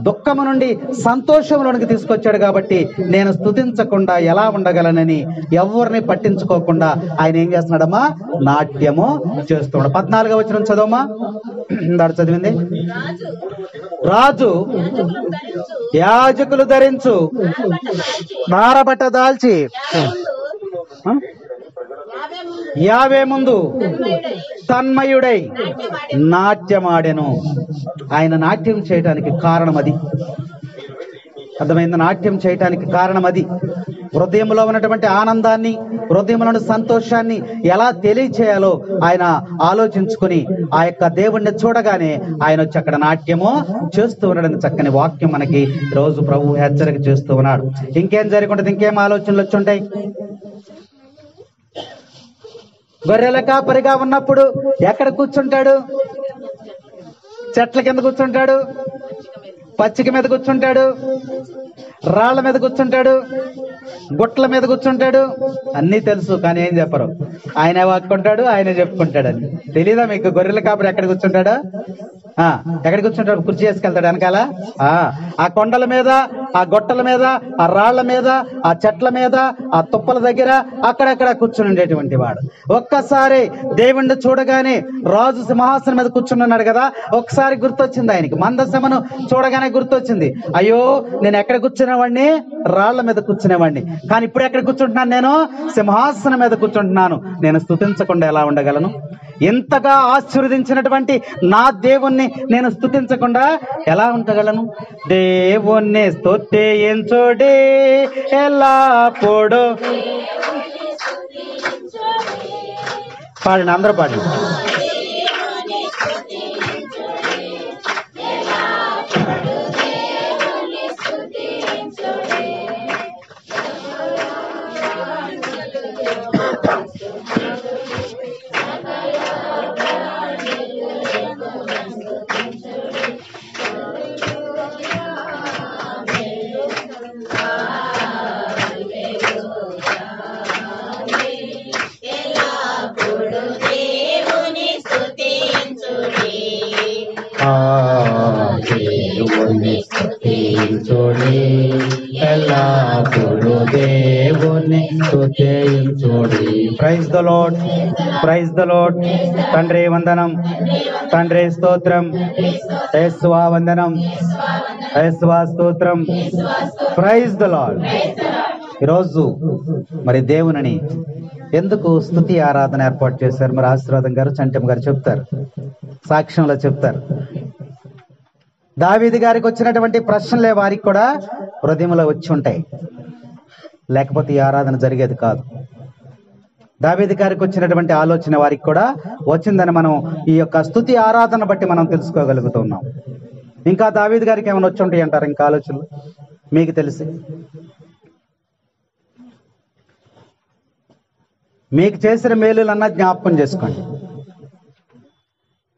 దుఃఖము నుండి సంతోషంలోనికి తీసుకొచ్చాడు కాబట్టి నేను స్తుతించకుండా ఎలా ఉండగలనని ఎవరిని పట్టించుకోకుండా ఆయన ఏం చేస్తున్నాడమ్మా? నాట్యము చేస్తున్నాడు. 14వ వచనం చదవమ్మా. దాడు చదివింది. రాజు యాజకులు ధరించు నారబట్ట దాల్చి యావే ముందు తన్మయుడై నాట్యమాడెను. ఆయన నాట్యం చేయడానికి కారణం అది. అర్థమైంది? నాట్యం చేయటానికి కారణం అది. హృదయంలో ఉన్నటువంటి ఆనందాన్ని, హృదయంలోని సంతోషాన్ని ఎలా తెలియచేయాలో ఆయన ఆలోచించుకుని ఆ యొక్క దేవుణ్ణి చూడగానే ఆయన వచ్చి అక్కడ నాట్యము చేస్తూ ఉన్నాడని చక్కని వాక్యం మనకి రోజు ప్రభు హెచ్చరిక చేస్తూ ఉన్నాడు. ఇంకేం జరుగుంటుంది? ఇంకేం ఆలోచనలు వచ్చి ఉంటాయి? గొర్రెల కాపరిగా ఉన్నప్పుడు ఎక్కడ కూర్చుంటాడు? చెట్ల కింద కూర్చుంటాడు, పచ్చిక మీద కూర్చుంటాడు, రాళ్ల మీద కూర్చుంటాడు, గుట్ల మీద కూర్చుంటాడు. అన్నీ తెలుసు, కానీ ఏం చెప్పరు. ఆయనే వాక్కుంటాడు, ఆయనే చెప్పుకుంటాడని. తెలీదా మీకు గొర్రెల కాపరి ఎక్కడ కూర్చుంటాడో? ఎక్కడికి కూర్చుంటాడు? కుర్చీ వేసుకెళ్తాడు వెనకాల. ఆ కొండల మీద, ఆ గొట్టల మీద, ఆ రాళ్ల మీద, ఆ చెట్ల మీద, ఆ తుప్పల దగ్గర అక్కడక్కడ కూర్చుని ఉండేటువంటి వాడు. ఒక్కసారి దేవుణ్ణి చూడగానే, రాజు సింహాసనం మీద కూర్చున్నాడు కదా, ఒక్కసారి గుర్తొచ్చింది ఆయనకి. మందసమును చూడగానే గుర్తొచ్చింది, అయ్యో నేను ఎక్కడ కూర్చునేవాడిని? రాళ్ల మీద కూర్చునేవాడిని. కానీ ఇప్పుడు ఎక్కడ కూర్చుంటున్నాను? నేను సింహాసనం మీద కూర్చుంటున్నాను. నేను స్తుతించకుండా ఎలా ఉండగలను? ఎంతగా ఆశీర్వదించినటువంటి నా దేవుణ్ణి నేను స్తుతించకుండా ఎలా ఉండగలను? దేవుణ్ణి స్తుతించుడి ఎల్లప్పుడూ. పాడండి, అందరూ పాడండి. దేవుని స్తుతించుడి ఎల్లప్పుడూ దేవుని స్తుతించుడి. Praise the lord, praise the lord. తండ్రి వందనం, తండ్రి స్తోత్రం, యేసువా వందనం, యేసువా స్తోత్రం. Praise the lord. ఈరోజు మరి దేవుని ఎందుకు స్తుతి ఆరాధన ఏర్పాటు చేశారు? మరి ఆశీర్వాదం గారు, చంటం గారు చెప్తారు, సాక్ష్యంలో చెప్తారు. దావీదు గారికి వచ్చినటువంటి ప్రశ్నలే వారికి కూడా హృదయంలో వచ్చి ఉంటాయి, లేకపోతే ఈ ఆరాధన జరిగేది కాదు. దావీదు గారికి వచ్చినటువంటి ఆలోచన వారికి కూడా వచ్చిందని మనం ఈ యొక్క స్తుతి ఆరాధన బట్టి మనం తెలుసుకోగలుగుతున్నాం. ఇంకా దావీదు గారికి ఏమైనా వచ్చి ఉంటాయి అంటారు? ఇంకా ఆలోచనలు మీకు తెలిసి, మీకు చేసిన మేలులన్నా జ్ఞాపకం చేసుకోండి.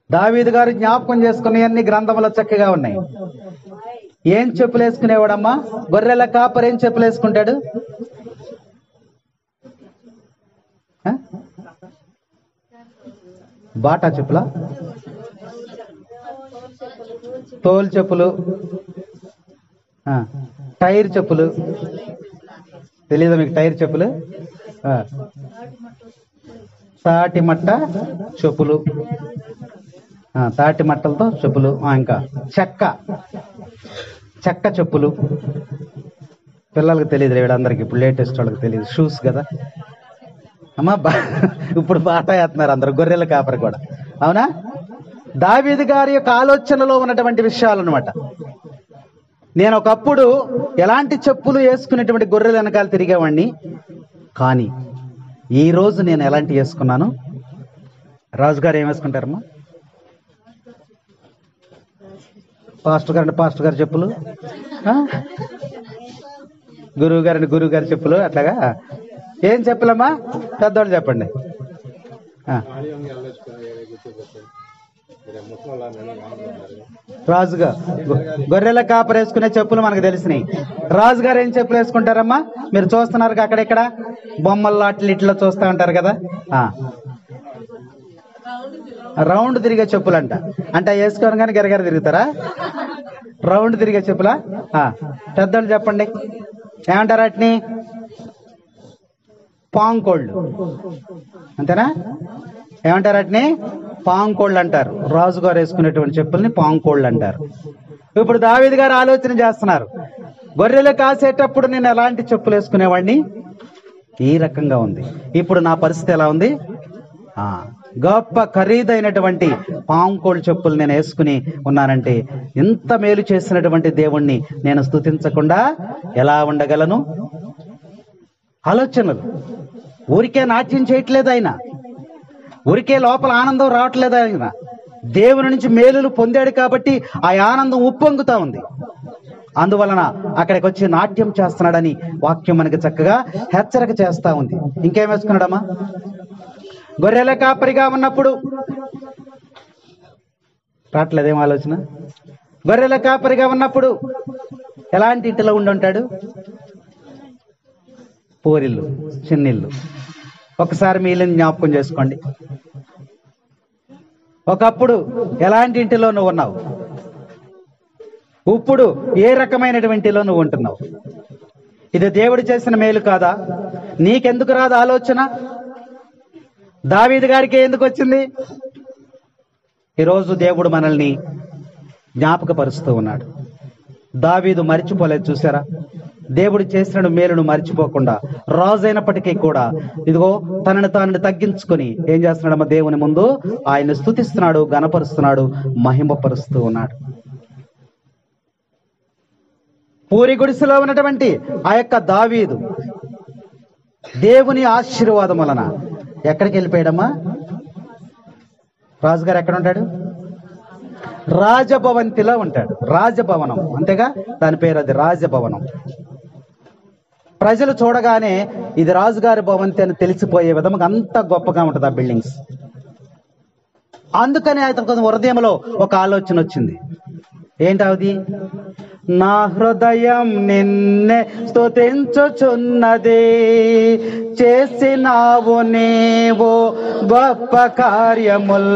దావీదు గారు జ్ఞాపకం చేసుకునే అన్ని గ్రంథములో చక్కగా ఉన్నాయి. ఏం చెప్పులు వేసుకునేవాడమ్మా? గొర్రెల కాపరి ఏం చెప్పులు వేసుకుంటాడు? బాటా చెప్పులా? తోలు చెప్పులు, టైర్ చెప్పులు. తెలీదా మీకు టైర్ చెప్పులు? తాటి మట్ట చెప్పులు, తాటి మట్టలతో చెప్పులు. ఇంకా చెక్క చెప్పులు. పిల్లలకు తెలియదు, వీళ్ళందరికి ఇప్పుడు లేటెస్ట్ వాళ్ళకి తెలియదు. షూస్ కదా అమ్మా. ఇప్పుడు బాటా వేస్తున్నారు అందరు, గొర్రెల కాపరి కూడా. అవునా? దావీదు గారి యొక్క ఆలోచనలో ఉన్నటువంటి విషయాలు అనమాట. నేను ఒకప్పుడు ఎలాంటి చెప్పులు వేసుకునేటువంటి గొర్రెల వెనకాల తిరిగేవాడిని, కానీ ఈ రోజు నేను ఎలాంటి వేసుకున్నాను? రాజుగారు ఏం వేసుకుంటారమ్మా? పాస్టర్ గారు చెప్పులు, గురువు గారి చెప్పులు. అట్లాగా ఏం చెప్పులమ్మా? పెద్దవాళ్ళు చెప్పండి. రాజుగా గొర్రెల కాపరి వేసుకునే చెప్పులు మనకు తెలిసినాయి. రాజుగారు ఏం చెప్పులు వేసుకుంటారమ్మా? మీరు చూస్తున్నారు అక్కడెక్కడ బొమ్మల్లో అట్లా ఇట్లా చూస్తూ ఉంటారు కదా, రౌండ్ తిరిగే చెప్పులు అంటే వేసుకోని కానీ గరగర తిరుగుతారా? రౌండ్ తిరిగే చెప్పులా? పెద్దోళ్ళు చెప్పండి, ఏమంటారు వాటిని? పాంకోళ్ళు, అంతేనా? ఏమంటారు వాటిని? పాంకోళ్ళు అంటారు. రాజుగారు వేసుకునేటువంటి చెప్పుల్ని పాంకోళ్ళు అంటారు. ఇప్పుడు దావీదు గారు ఆలోచన చేస్తున్నారు, గొర్రెలు కాసేటప్పుడు నేను ఎలాంటి చెప్పులు వేసుకునేవాడిని? ఈ రకంగా ఉంది. ఇప్పుడు నా పరిస్థితి ఎలా ఉంది? గొప్ప ఖరీదైనటువంటి పాంకోళ్ళు చెప్పులు నేను వేసుకుని ఉన్నానంటే ఎంత మేలు చేసినటువంటి దేవుణ్ణి నేను స్తుతించకుండా ఎలా ఉండగలను? ఆలోచనలు. ఊరికే నాట్యం చేయట్లేదు ఆయన, ఊరికే లోపల ఆనందం రావట్లేదు ఆయన. దేవుని నుంచి మేలులు పొందాడు కాబట్టి ఆ ఆనందం ఉప్పొంగుతా ఉంది. అందువలన అక్కడికి వచ్చి నాట్యం చేస్తున్నాడని వాక్యం మనకి చక్కగా హెచ్చరిక చేస్తా ఉంది. ఇంకేం వేసుకున్నాడమ్మా? గొర్రెల కాపరిగా ఉన్నప్పుడు రావట్లేదేం ఆలోచన? గొర్రెల కాపరిగా ఉన్నప్పుడు ఎలాంటి ఇంటిలో ఉండి ఉంటాడు? పూరిల్లు, చిన్నిల్లు. ఒకసారి మీ ఇల్లుని జ్ఞాపకం చేసుకోండి. ఒకప్పుడు ఎలాంటి ఇంటిలో నువ్వు ఉన్నావు? ఇప్పుడు ఏ రకమైనటువంటిలో నువ్వు ఉంటున్నావు? ఇది దేవుడు చేసిన మేలు కాదా? నీకెందుకు రాదు ఆలోచన? దావీదు గారికి ఎందుకు వచ్చింది? ఈరోజు దేవుడు మనల్ని జ్ఞాపకపరుస్తూ ఉన్నాడు. దావీదు మర్చిపోలేదు, చూసారా? దేవుడు చేసిన మేలును మర్చిపోకుండా రాజు అయినప్పటికీ కూడా ఇదిగో తనని తగ్గించుకొని ఏం చేస్తున్నాడమ్మా? దేవుని ముందు ఆయన స్తుతిస్తున్నాడు, గణపరుస్తున్నాడు, మహిమపరుస్తూ ఉన్నాడు. పూరి గుడిసెలో ఉన్నటువంటి ఆ యొక్క దావీదు దేవుని ఆశీర్వాదం వలన ఎక్కడికి వెళ్ళిపోయాడమ్మా? రాజుగారు ఎక్కడ ఉంటాడు? రాజభవంతిలో ఉంటాడు. రాజభవనం, అంతేగా దాని పేరు, అది రాజభవనం. ప్రజలు చూడగానే ఇది రాజుగారి భవంతి అని తెలిసిపోయే విధంగా అంత గొప్పగా ఉంటుంది ఆ బిల్డింగ్స్. అందుకని అతని హృదయంలో ఒక ఆలోచన వచ్చింది. ఏంటది? నా హృదయం నిన్నే స్తుతించుచున్నదే, చేసినావు నీవు గొప్ప కార్యముల్.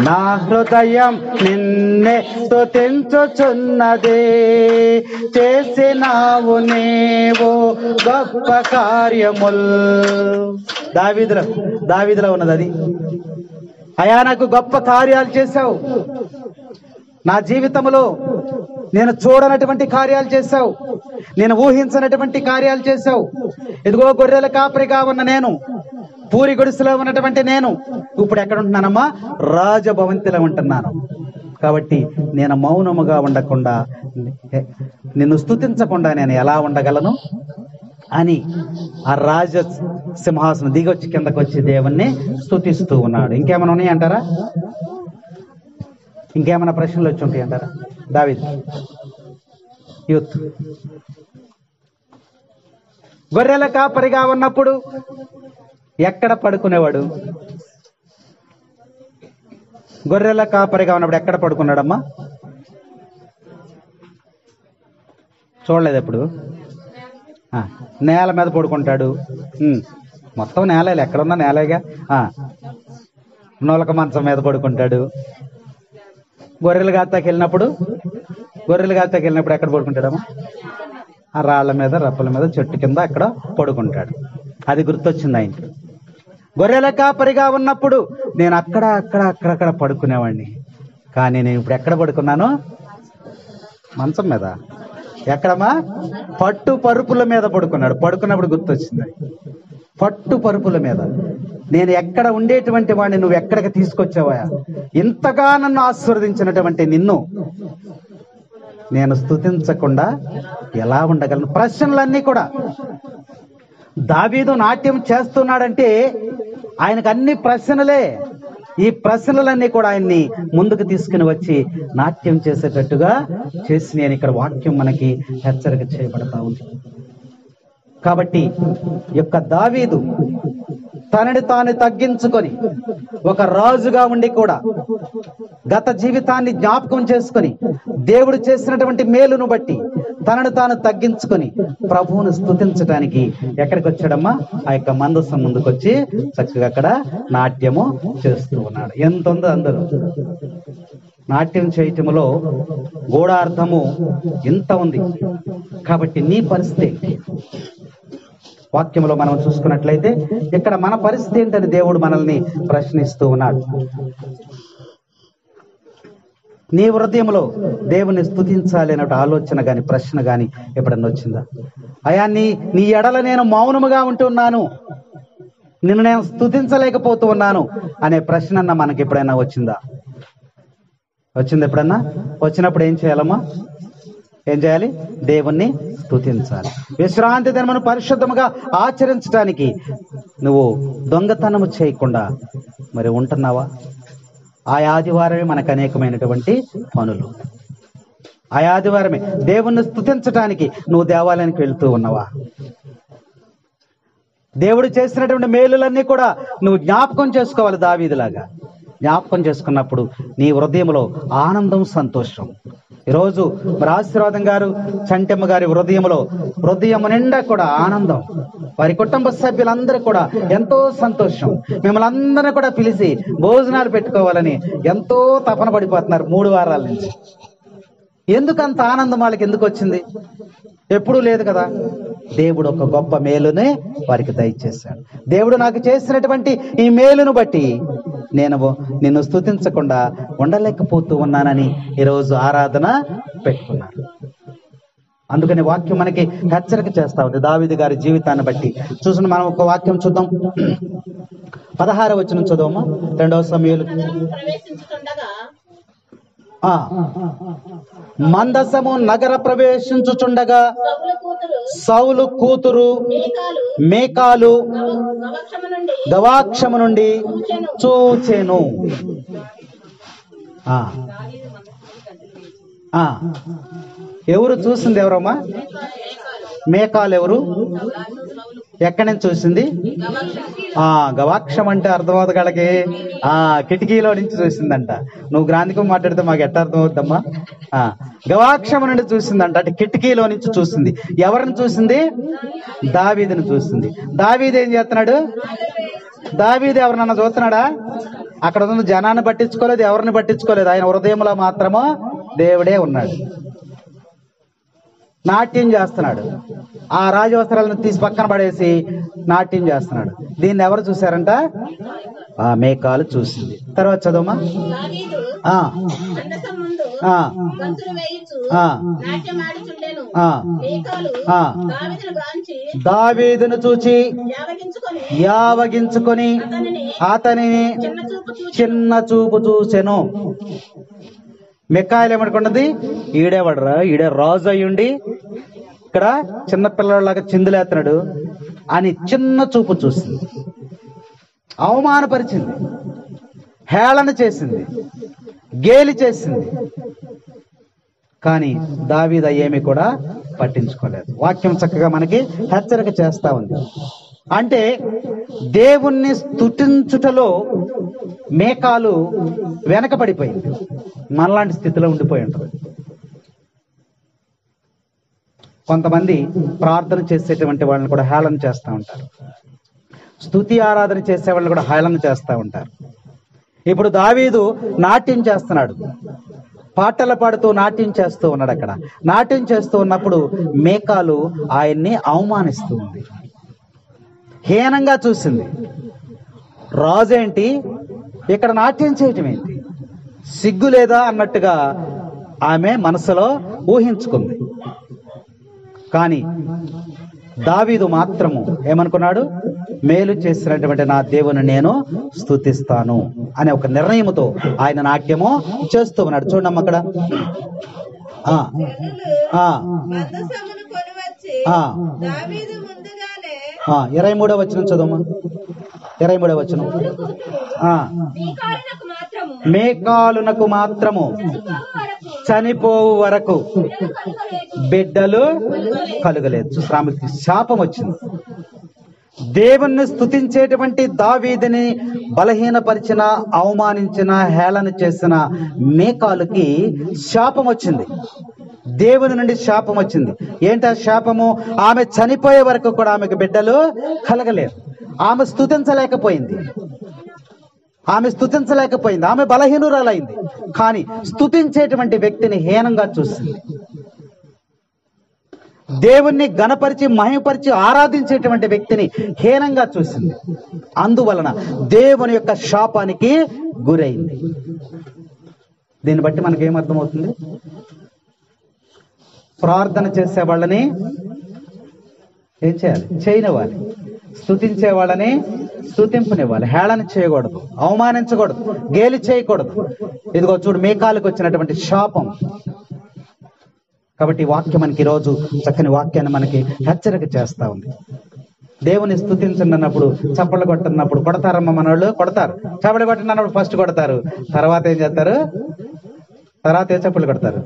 నా హృదయం నిన్నే స్తుతించుచున్నదే, చేసినావు నీవు గొప్ప కార్యముల్. దావీదులో ఉన్నది అది. అయా, నాకు గొప్ప కార్యాలు చేశావు, నా జీవితంలో నేను చూడనటువంటి కార్యాలు చేశావు, నేను ఊహించనటువంటి కార్యాలు చేశావు. ఇదిగో గొర్రెల కాపరిగా ఉన్న నేను, పూరి గుడిసెలో ఉన్నటువంటి నేను ఇప్పుడు ఎక్కడ ఉంటున్నానమ్మా? రాజభవంతిలో ఉంటున్నాను. కాబట్టి నేను మౌనముగా ఉండకుండా, నిన్ను స్తుతించకుండా నేను ఎలా ఉండగలను అని ఆ రాజ సింహాసనం దిగొచ్చి కిందకు వచ్చి దేవుణ్ణి స్తుతిస్తూ ఉన్నాడు. ఇంకేమైనా ఉన్నాయి అంటారా? ఇంకేమైనా ప్రశ్నలు వచ్చి ఉంటాయి అంటారా? దావీదు యూత్ గొర్రెల కాపరిగా ఉన్నప్పుడు ఎక్కడ పడుకునేవాడు? గొర్రెల కాపరిగా ఉన్నప్పుడు ఎక్కడ పడుకున్నాడమ్మా? చూడలేదు ఎప్పుడు? నేల మీద పడుకుంటాడు. మొత్తం నేలే, ఎక్కడున్నా నేలేగా. నూలక మంచం మీద పడుకుంటాడు. గొర్రెల గాతాకి వెళ్ళినప్పుడు ఎక్కడ పడుకుంటాడమ్మా? ఆ రాళ్ల మీద, రప్పల మీద, చెట్టు కింద అక్కడ పడుకుంటాడు. అది గుర్తొచ్చింది ఆయనకి. గొర్రెల కాపరిగా ఉన్నప్పుడు నేను అక్కడ పడుకునేవాడిని. కానీ నేను ఇప్పుడు ఎక్కడ పడుకున్నాను? మంచం మీద. ఎక్కడమ్మా? పట్టు పరుపుల మీద పడుకున్నాడు. పడుకున్నప్పుడు గుర్తొచ్చింది, పట్టు పరుపుల మీద. నేను ఎక్కడ ఉండేటువంటి వాడిని నువ్వు ఎక్కడికి తీసుకొచ్చావా? ఇంతగా నన్ను ఆశీర్వదించినటువంటి నిన్ను నేను స్తుతించకుండా ఎలా ఉండగలను? ప్రశ్నలన్నీ కూడా దావీదు నాట్యం చేస్తున్నాడంటే ఆయనకు అన్ని ప్రశ్నలే. ఈ ప్రశ్నలన్నీ కూడా ఆయన్ని ముందుకు తీసుకుని వచ్చి నాట్యం చేసేటట్టుగా చేసి నేను ఇక్కడ వాక్యం మనకి హెచ్చరిక చేయబడతా ఉంది. కాబట్టి యొక్క దావీదు తనని తాను తగ్గించుకొని ఒక రాజుగా ఉండి కూడా గత జీవితాన్ని జ్ఞాపకం చేసుకొని దేవుడు చేసినటువంటి మేలును బట్టి తనను తాను తగ్గించుకొని ప్రభువును స్తుతించడానికి ఎక్కడికి వచ్చాడమ్మా? ఆ యొక్క మందసం ముందుకొచ్చి చక్కగా అక్కడ నాట్యము చేస్తూ ఉన్నాడు. ఎంత ఉందో అందరూ నాట్యం చేయటములో గూఢార్థము ఎంత ఉంది. కాబట్టి నీ పరిస్థితి వాక్యంలో మనం చూసుకున్నట్లయితే ఇక్కడ మన పరిస్థితి ఏంటని దేవుడు మనల్ని ప్రశ్నిస్తూ ఉన్నాడు. నీ హృదయంలో దేవుని స్తుతించాలి అనే ఆలోచన గాని, ప్రశ్న గాని ఎప్పుడన్నా వచ్చిందా? అయా, నీ ఎడల నేను మౌనముగా ఉంటున్నాను, నిన్ను నేను స్తుతించలేకపోతూ ఉన్నాను అనే ప్రశ్న అన్న మనకి ఎప్పుడైనా వచ్చిందా? వచ్చింది ఎప్పుడన్నా? వచ్చినప్పుడు ఏం చేయాలమ్మా? ఏం చేయాలి? దేవుణ్ణి స్తుతించాలి. విశ్రాంతి దినమును పరిశుద్ధముగా ఆచరించడానికి నువ్వు దొంగతనము చేయకుండా మరి ఉంటున్నావా? ఆ ఆదివారమే మనకు అనేకమైనటువంటి పనులు. ఆ ఆదివారమే దేవుణ్ణి స్తుతించడానికి నువ్వు దేవాలయానికి వెళ్తూ ఉన్నావా? దేవుడు చేసినటువంటి మేలులన్నీ కూడా నువ్వు జ్ఞాపకం చేసుకోవాలి. దావీదులాగా జ్ఞాపకం చేసుకున్నప్పుడు నీ హృదయంలో ఆనందం, సంతోషం. ఈరోజు మరి ఆశీర్వాదం గారు చంటమ్మ గారి హృదయం నిండా కూడా ఆనందం. వారి కుటుంబ సభ్యులందరూ కూడా ఎంతో సంతోషం. మిమ్మల్ని అందరినీ కూడా పిలిచి భోజనాలు పెట్టుకోవాలని ఎంతో తపన పడిపోతున్నారు 3 వారాల నుంచి. ఎందుకంత ఆనందం వాళ్ళకి ఎందుకు వచ్చింది? ఎప్పుడూ లేదు కదా. దేవుడు ఒక గొప్ప మేలునే వారికి దయచేశాడు. దేవుడు నాకు చేసినటువంటి ఈ మేలును బట్టి నేను నిన్ను స్తుతించకుండా ఉండలేకపోతూ ఉన్నానని ఈరోజు ఆరాధన పెట్టుకున్నారు. అందుకని వాక్యం మనకి హెచ్చరిక చేస్తా ఉంది దావీదు గారి జీవితాన్ని బట్టి. చూసిన మనం ఒక వాక్యం చూద్దాం. 16వ వచనం చదువుమా. 2వ సమూయేలు. మందసము నగర ప్రవేశించుచుండగా సౌలు కూతురు మేకాలు గవాక్షము నుండి చూచెను. ఎవరు చూసింది? ఎవరమ్మా? మేకాలు ఎవరు? ఎక్కడి నుంచి చూసింది? గవాక్షం అంటే అర్థమవుతుంది వాళ్ళకి. కిటికీలో నుంచి చూసిందంట. నువ్వు గ్రాంధికం మాట్లాడితే మాకు ఎట్లా అర్థమవుద్దమ్మా? గవాక్షం నుండి చూసిందంట. అంటే కిటికీలో నుంచి చూసింది. ఎవరిని చూసింది? దావీదుని చూసింది. దావీదు ఏం చేస్తున్నాడు? దావీదు ఎవరినన్నా చూస్తున్నాడా? అక్కడ ఉన్న జనాన్ని పట్టించుకోలేదు, ఎవరిని పట్టించుకోలేదు. ఆయన హృదయంలో మాత్రమో దేవుడే ఉన్నాడు. నాట్యం చేస్తున్నాడు. ఆ రాజవస్త్రాలను తీసి పక్కన పడేసి నాట్యం చేస్తున్నాడు. దీన్ని ఎవరు చూశారంట? మేకాలు చూసింది. తర్వాత చదవమా. దావీదును చూచి యావగించుకొని అతనిని చిన్న చూపు చూసెను. మికాయలు ఏమనుకున్నది? ఈడే రాజు అయ్యుండి ఇక్కడ చిన్న పిల్లలాగా చిందులేస్తున్నాడు అని చిన్న చూపు చూసింది. అవమానపరిచింది, హేళన చేసింది, గేలి చేసింది. కానీ దావీదు ఏమీ కూడా పట్టించుకోలేదు. వాక్యం చక్కగా మనకి హెచ్చరిక చేస్తా ఉంది. అంటే దేవుణ్ణి స్తుతించుటలో మేకాలు వెనకబడిపోయింది. మనలాంటి స్థితిలో ఉండిపోయి ఉంటుంది. కొంతమంది ప్రార్థన చేసేటువంటి వాళ్ళని కూడా హేళన చేస్తూ ఉంటారు. స్తుతి ఆరాధన చేసే వాళ్ళని కూడా హేళన చేస్తూ ఉంటారు. ఇప్పుడు దావీదు నాట్యం చేస్తున్నాడు, పాటలు పాడుతూ నాట్యం చేస్తూ ఉన్నాడు. అక్కడ నాట్యం చేస్తూ ఉన్నప్పుడు మేకాలు ఆయన్ని అవమానిస్తూ ఉంది, హీనంగా చూసింది. రాజేంటి ఇక్కడ నాట్యం చేయటం ఏంటి, సిగ్గు లేదా అన్నట్టుగా ఆమె మనసులో ఊహించుకుంది. కానీ దావీదు మాత్రము ఏమనుకున్నాడు? మేలు చేసినటువంటి నా దేవుని నేను స్తుతిస్తాను అనే ఒక నిర్ణయంతో ఆయన నాట్యము చేస్తూ ఉన్నాడు. చూడమ్మ అక్కడ 23వ వచనం చదవమ్మా. 23వ వచనం. మేకాలునకు మాత్రము చనిపోవు వరకు బిడ్డలు కలుగలేదు. ఆమెకి శాపం వచ్చింది. దేవుణ్ణి స్తుతించేటువంటి దావీదుని బలహీనపరిచిన, అవమానించిన, హేళన చేసిన మేకాలుకి శాపం వచ్చింది. దేవుని నుండి శాపం వచ్చింది. ఏంటా శాపము? ఆమె చనిపోయే వరకు కూడా ఆమెకు బిడ్డలు కలగలేదు. ఆమె స్తుతించలేకపోయింది. ఆమె బలహీనురాలైంది. కానీ స్తుతించేటువంటి వ్యక్తిని హీనంగా చూసింది. దేవుణ్ణి గణపరిచి, మహిమపరిచి ఆరాధించేటువంటి వ్యక్తిని హీనంగా చూసింది. అందువలన దేవుని యొక్క శాపానికి గురైంది. దీన్ని బట్టి మనకేమర్థమవుతుంది? ప్రార్థన చేసే వాళ్ళని ఏం చేయాలి? చేయనివ్వాలి. స్తుతించే వాళ్ళని స్తుతింపనివ్వాలి. హేళన చేయకూడదు, అవమానించకూడదు, గేలి చేయకూడదు. ఇదిగో చూడు, మేకాలకు వచ్చినటువంటి శాపం. కాబట్టి వాక్యం మనకి ఈరోజు చక్కని వాక్యాన్ని మనకి హెచ్చరిక చేస్తా ఉంది. దేవుని స్తుతించండి అన్నప్పుడు, చప్పట్లు కొట్టన్నప్పుడు కొడతారమ్మ మనోళ్ళు, కొడతారు. చప్పట్లు కొట్టండి అన్నప్పుడు ఫస్ట్ కొడతారు, తర్వాత ఏం చేస్తారు? తర్వాత ఏ చప్పట్లు కొడతారు?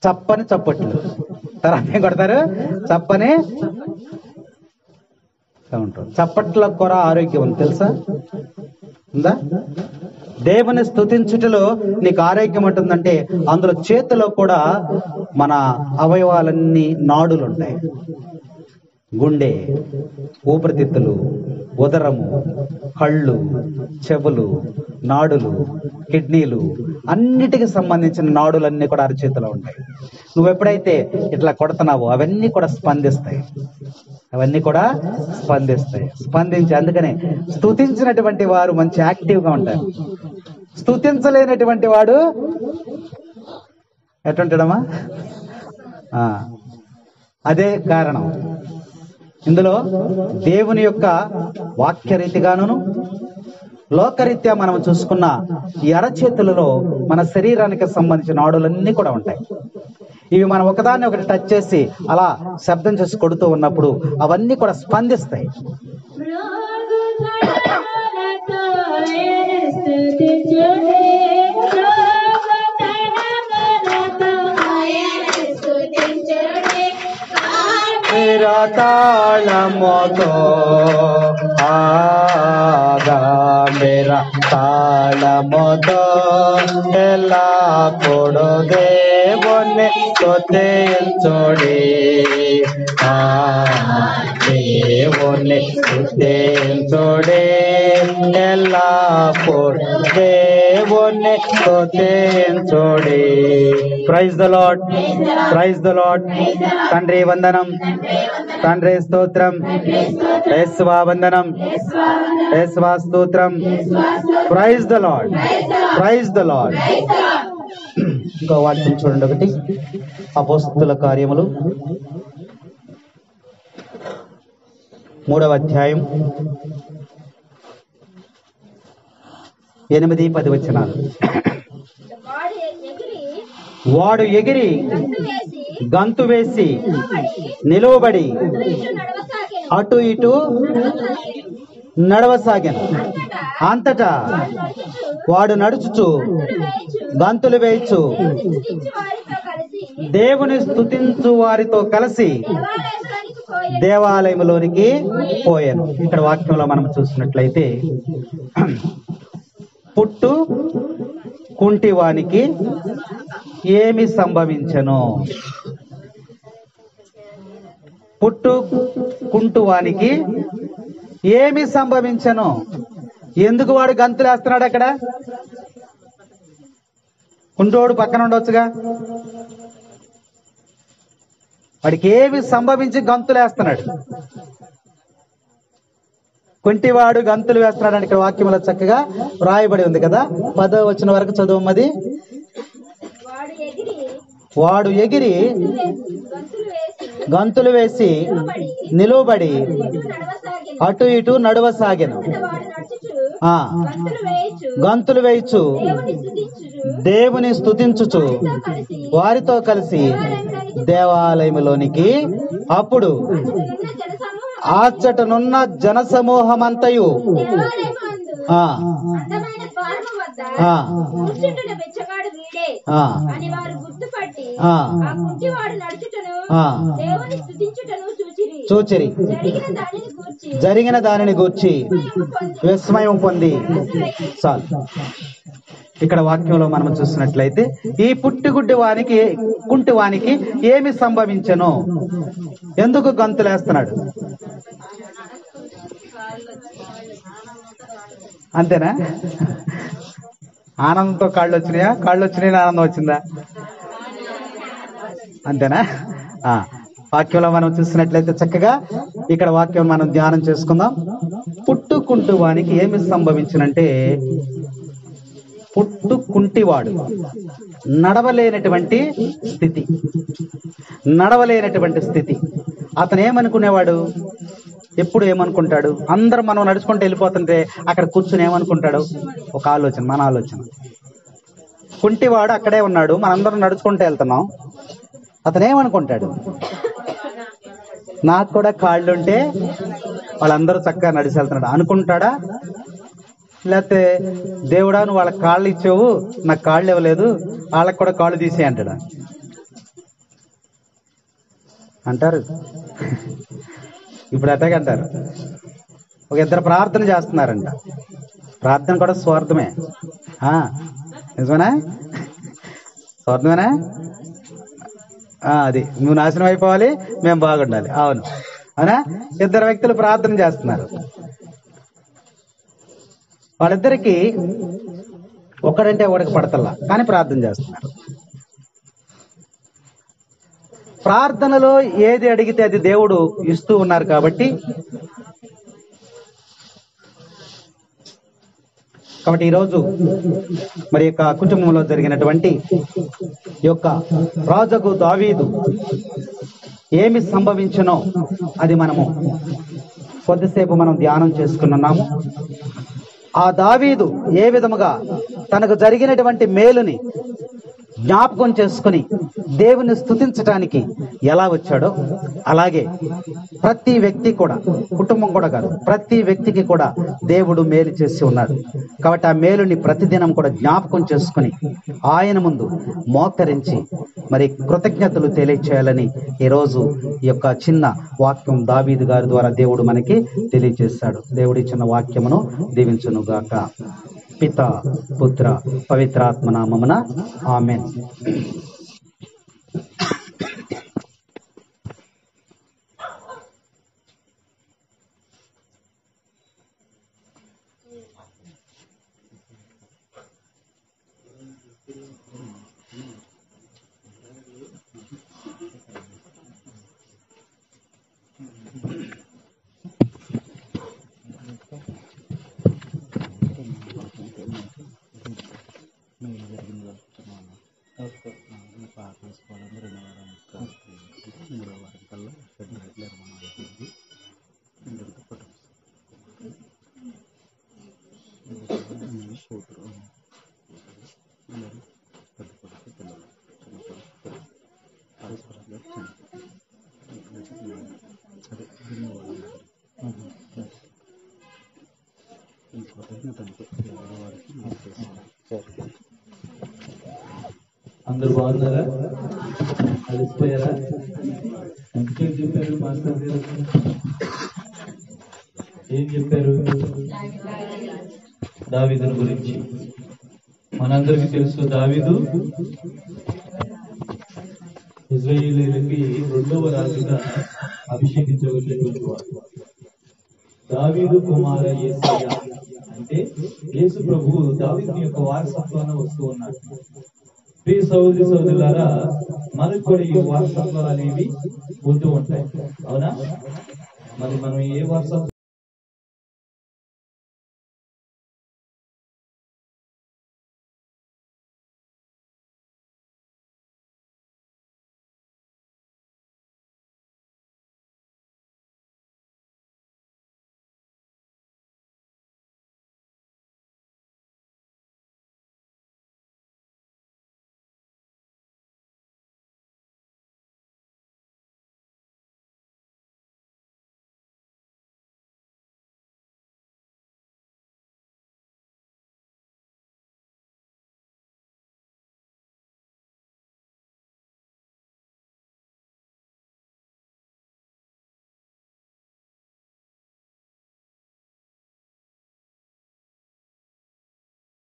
చప్పని చప్పట్లు. తర్వాత ఏం కొడతారు? చప్పని ఉంటారు. చప్పట్ల కొర ఆరోగ్యం ఉంది తెలుసా? ఉందా? దేవుని స్తుతించుటలో నీకు ఆరోగ్యం ఉంటుందంటే అందులో చేతిలో కూడా మన అవయవాలన్నీ నాడులు ఉంటాయి. గుండె, ఊపిరితిత్తులు, ఉదరము, కళ్ళు, చెవులు, నాడులు, కిడ్నీలు, అన్నిటికి సంబంధించిన నాడులన్నీ కూడా అరచేతిలో ఉంటాయి. నువ్వు ఎప్పుడైతే ఇట్లా కొడుతున్నావో అవన్నీ కూడా స్పందిస్తాయి. స్పందించి అందుకనే స్తుతించినటువంటి వారు మంచి యాక్టివ్గా ఉంటారు. స్తుతించలేనటువంటి వాడు ఎట్లుంటాడమ్మా? అదే కారణం. ఇందులో దేవుని యొక్క వాక్యరీతిగాను లోకరీత్యా మనం చూసుకున్న ఈ అరచేతులలో మన శరీరానికి సంబంధించిన నాడులన్నీ కూడా ఉంటాయి. ఇవి మనం ఒకదాన్ని ఒకటి టచ్ చేసి అలా శబ్దం చేసి కొడుతూ ఉన్నప్పుడు అవన్నీ కూడా స్పందిస్తాయి. मेरा ताళముతో ఆగా मेरा ताళముతో ఎల్లప్పుడు దేవుని స్తుతించుడి. దేవుని స్తుతించుడి, ఎల్లప్పుడు దేవుని స్తుతించుడి. Praise the lord, praise the lord. తండ్రి వందనం, తండ్రి స్తోత్రం, యేసువా వందనం, యేసువా స్తోత్రం. Praise the lord, praise the lord. ఇంకో వాక్యం చూడండి, ఒకటి అపోస్తలుల కార్యములు 3వ అధ్యాయం 8-10 వచనాలు. వాడు ఎగిరి గంతు వేసి నిలువబడి అటు ఇటు నడవసాగాను. అంతటా వాడు నడుచుచు గంతులు వేయచ్చు దేవుని స్తుతించు వారితో కలిసి దేవాలయంలోనికి పోయాను. ఇక్కడ వాక్యంలో మనం చూసినట్లయితే పుట్టు కుంటివానికి ఏమి సంభవించెను? పుట్టు కుంటువానికి ఏమి సంభవించెను? ఎందుకు వాడు గంతులు వేస్తున్నాడు? అక్కడ కుంటోడు పక్కన ఉండవచ్చుగా. వాడికి ఏమి సంభవించి గంతులు వేస్తున్నాడు? కుంటివాడు గంతులు వేస్తున్నాడు అని ఇక్కడ వాక్యంలో చక్కగా రాయబడి ఉంది కదా. 10వ వచనం వరకు చదువుమది. వాడు ఎగిరి గంతులు వేసి నిలువబడి అటు ఇటు నడవసాగెను. గంతులు వేయచ్చు దేవుని స్తుతించుచు వారితో కలిసి దేవాలయంలోనికి. అప్పుడు ఆచటనున్న జనసమూహమంతయు చూచిరి, జరిగిన దానిని గూర్చి విస్మయం పొంది. చాలు. ఇక్కడ వాక్యంలో మనం చూసినట్లయితే ఈ పుట్టిగుడ్డి వానికి కుంటివానికి ఏమి సంభవించెను? ఎందుకు గంతులేస్తున్నాడు? అంతేనా? ఆనందంతో కాళ్ళు వచ్చినాయా? కాళ్ళు వచ్చినాయి ఆనందం వచ్చిందా? అంతేనా? వాక్యంలో మనం చూసినట్లయితే చక్కగా ఇక్కడ వాక్యం మనం ధ్యానం చేసుకుందాం. పుట్టుకుంటూ వానికి ఏమి సంభవించినంటే, పుట్టుకుంటివాడు నడవలేనటువంటి స్థితి. అతను ఏమనుకునేవాడు? ఎప్పుడు ఏమనుకుంటాడు? అందరూ మనం నడుచుకుంటూ వెళ్ళిపోతుంటే అక్కడ కూర్చుని ఏమనుకుంటాడు? ఒక ఆలోచన, మన ఆలోచన. కుంటివాడు అక్కడే ఉన్నాడు, మనందరం నడుచుకుంటూ వెళ్తున్నాం. అతను ఏమనుకుంటాడు? నాకు కూడా కాళ్ళుంటే వాళ్ళందరూ చక్కగా నడిచి వెళ్తున్నాడు అనుకుంటాడా? లేకపోతే దేవుడా నువ్వు వాళ్ళకి కాళ్ళు ఇచ్చావు, నాకు కాళ్ళు ఇవ్వలేదు, వాళ్ళకి కూడా కాళ్ళు తీసే అంటాడా? అంటారు. ఇప్పుడు అట్లాగే అంటారు. ఒక ఇద్దరు ప్రార్థన చేస్తున్నారంట. ప్రార్థన కూడా స్వార్థమే. నిజమేనా? స్వర్ణమేనా? అది నువ్వు నాశనం అయిపోవాలి, మేము బాగుండాలి. అవును, అవునా? ఇద్దరు వ్యక్తులు ప్రార్థన చేస్తున్నారు. వాళ్ళిద్దరికి ఒకడంటే ఒకడికి పడతల్లా, కానీ ప్రార్థన చేస్తున్నారు. ప్రార్థనలో ఏది అడిగితే అది దేవుడు ఇస్తూ ఉన్నారు కాబట్టి ఈరోజు మరి యొక్క కుటుంబంలో జరిగినటువంటి యొక్క రాజుకు దావీదు ఏమి సంభవించునో అది మనము కొద్దిసేపు మనం ధ్యానం చేసుకున్నాము. ఆ దావీదు ఏ విధముగా తనకు జరిగినటువంటి మేలుని జ్ఞాపకం చేసుకుని దేవుని స్తుతించటానికి ఎలా వచ్చాడో అలాగే ప్రతి వ్యక్తి కూడా, కుటుంబం కూడా కాదు, ప్రతి వ్యక్తికి కూడా దేవుడు మేలు చేసి ఉన్నాడు. కాబట్టి ఆ మేలుని ప్రతిదినం కూడా జ్ఞాపకం చేసుకుని ఆయన ముందు మోకరించి మరి కృతజ్ఞతలు తెలియచేయాలని ఈరోజు ఈ యొక్క చిన్న వాక్యం దావీదు గారి ద్వారా దేవుడు మనకి తెలియజేశాడు. దేవుడి చిన్న వాక్యమును దీవించును గాక. పిత, పుత్ర, పవిత్రాత్మ నామమున ఆమేన్. అందరూ బాగున్నారా? అలసిపోయారా? ఎంతసేపు చెప్పారు మాస్టర్ గారు? ఏం చెప్పారు? దావీదుని గురించి. మనందరికీ తెలుసు, దావీదు ఇశ్రాయేలీయులకి 2వ రాజుగా అభిషేకించబడినటువంటి వాడు. దావీదు కుమార యేసయ్య అంటే యేసు ప్రభువు దావీదు యొక్క వారసత్వాన్ని వస్తూ ఉన్నాడు. ప్రియ సహోదరి సహోదరులారా, మనకు కూడా ఈ వారసత్వాలు అనేవి ఉంటూ ఉంటాయి, అవునా? మరి మనం ఏ వారసత్వం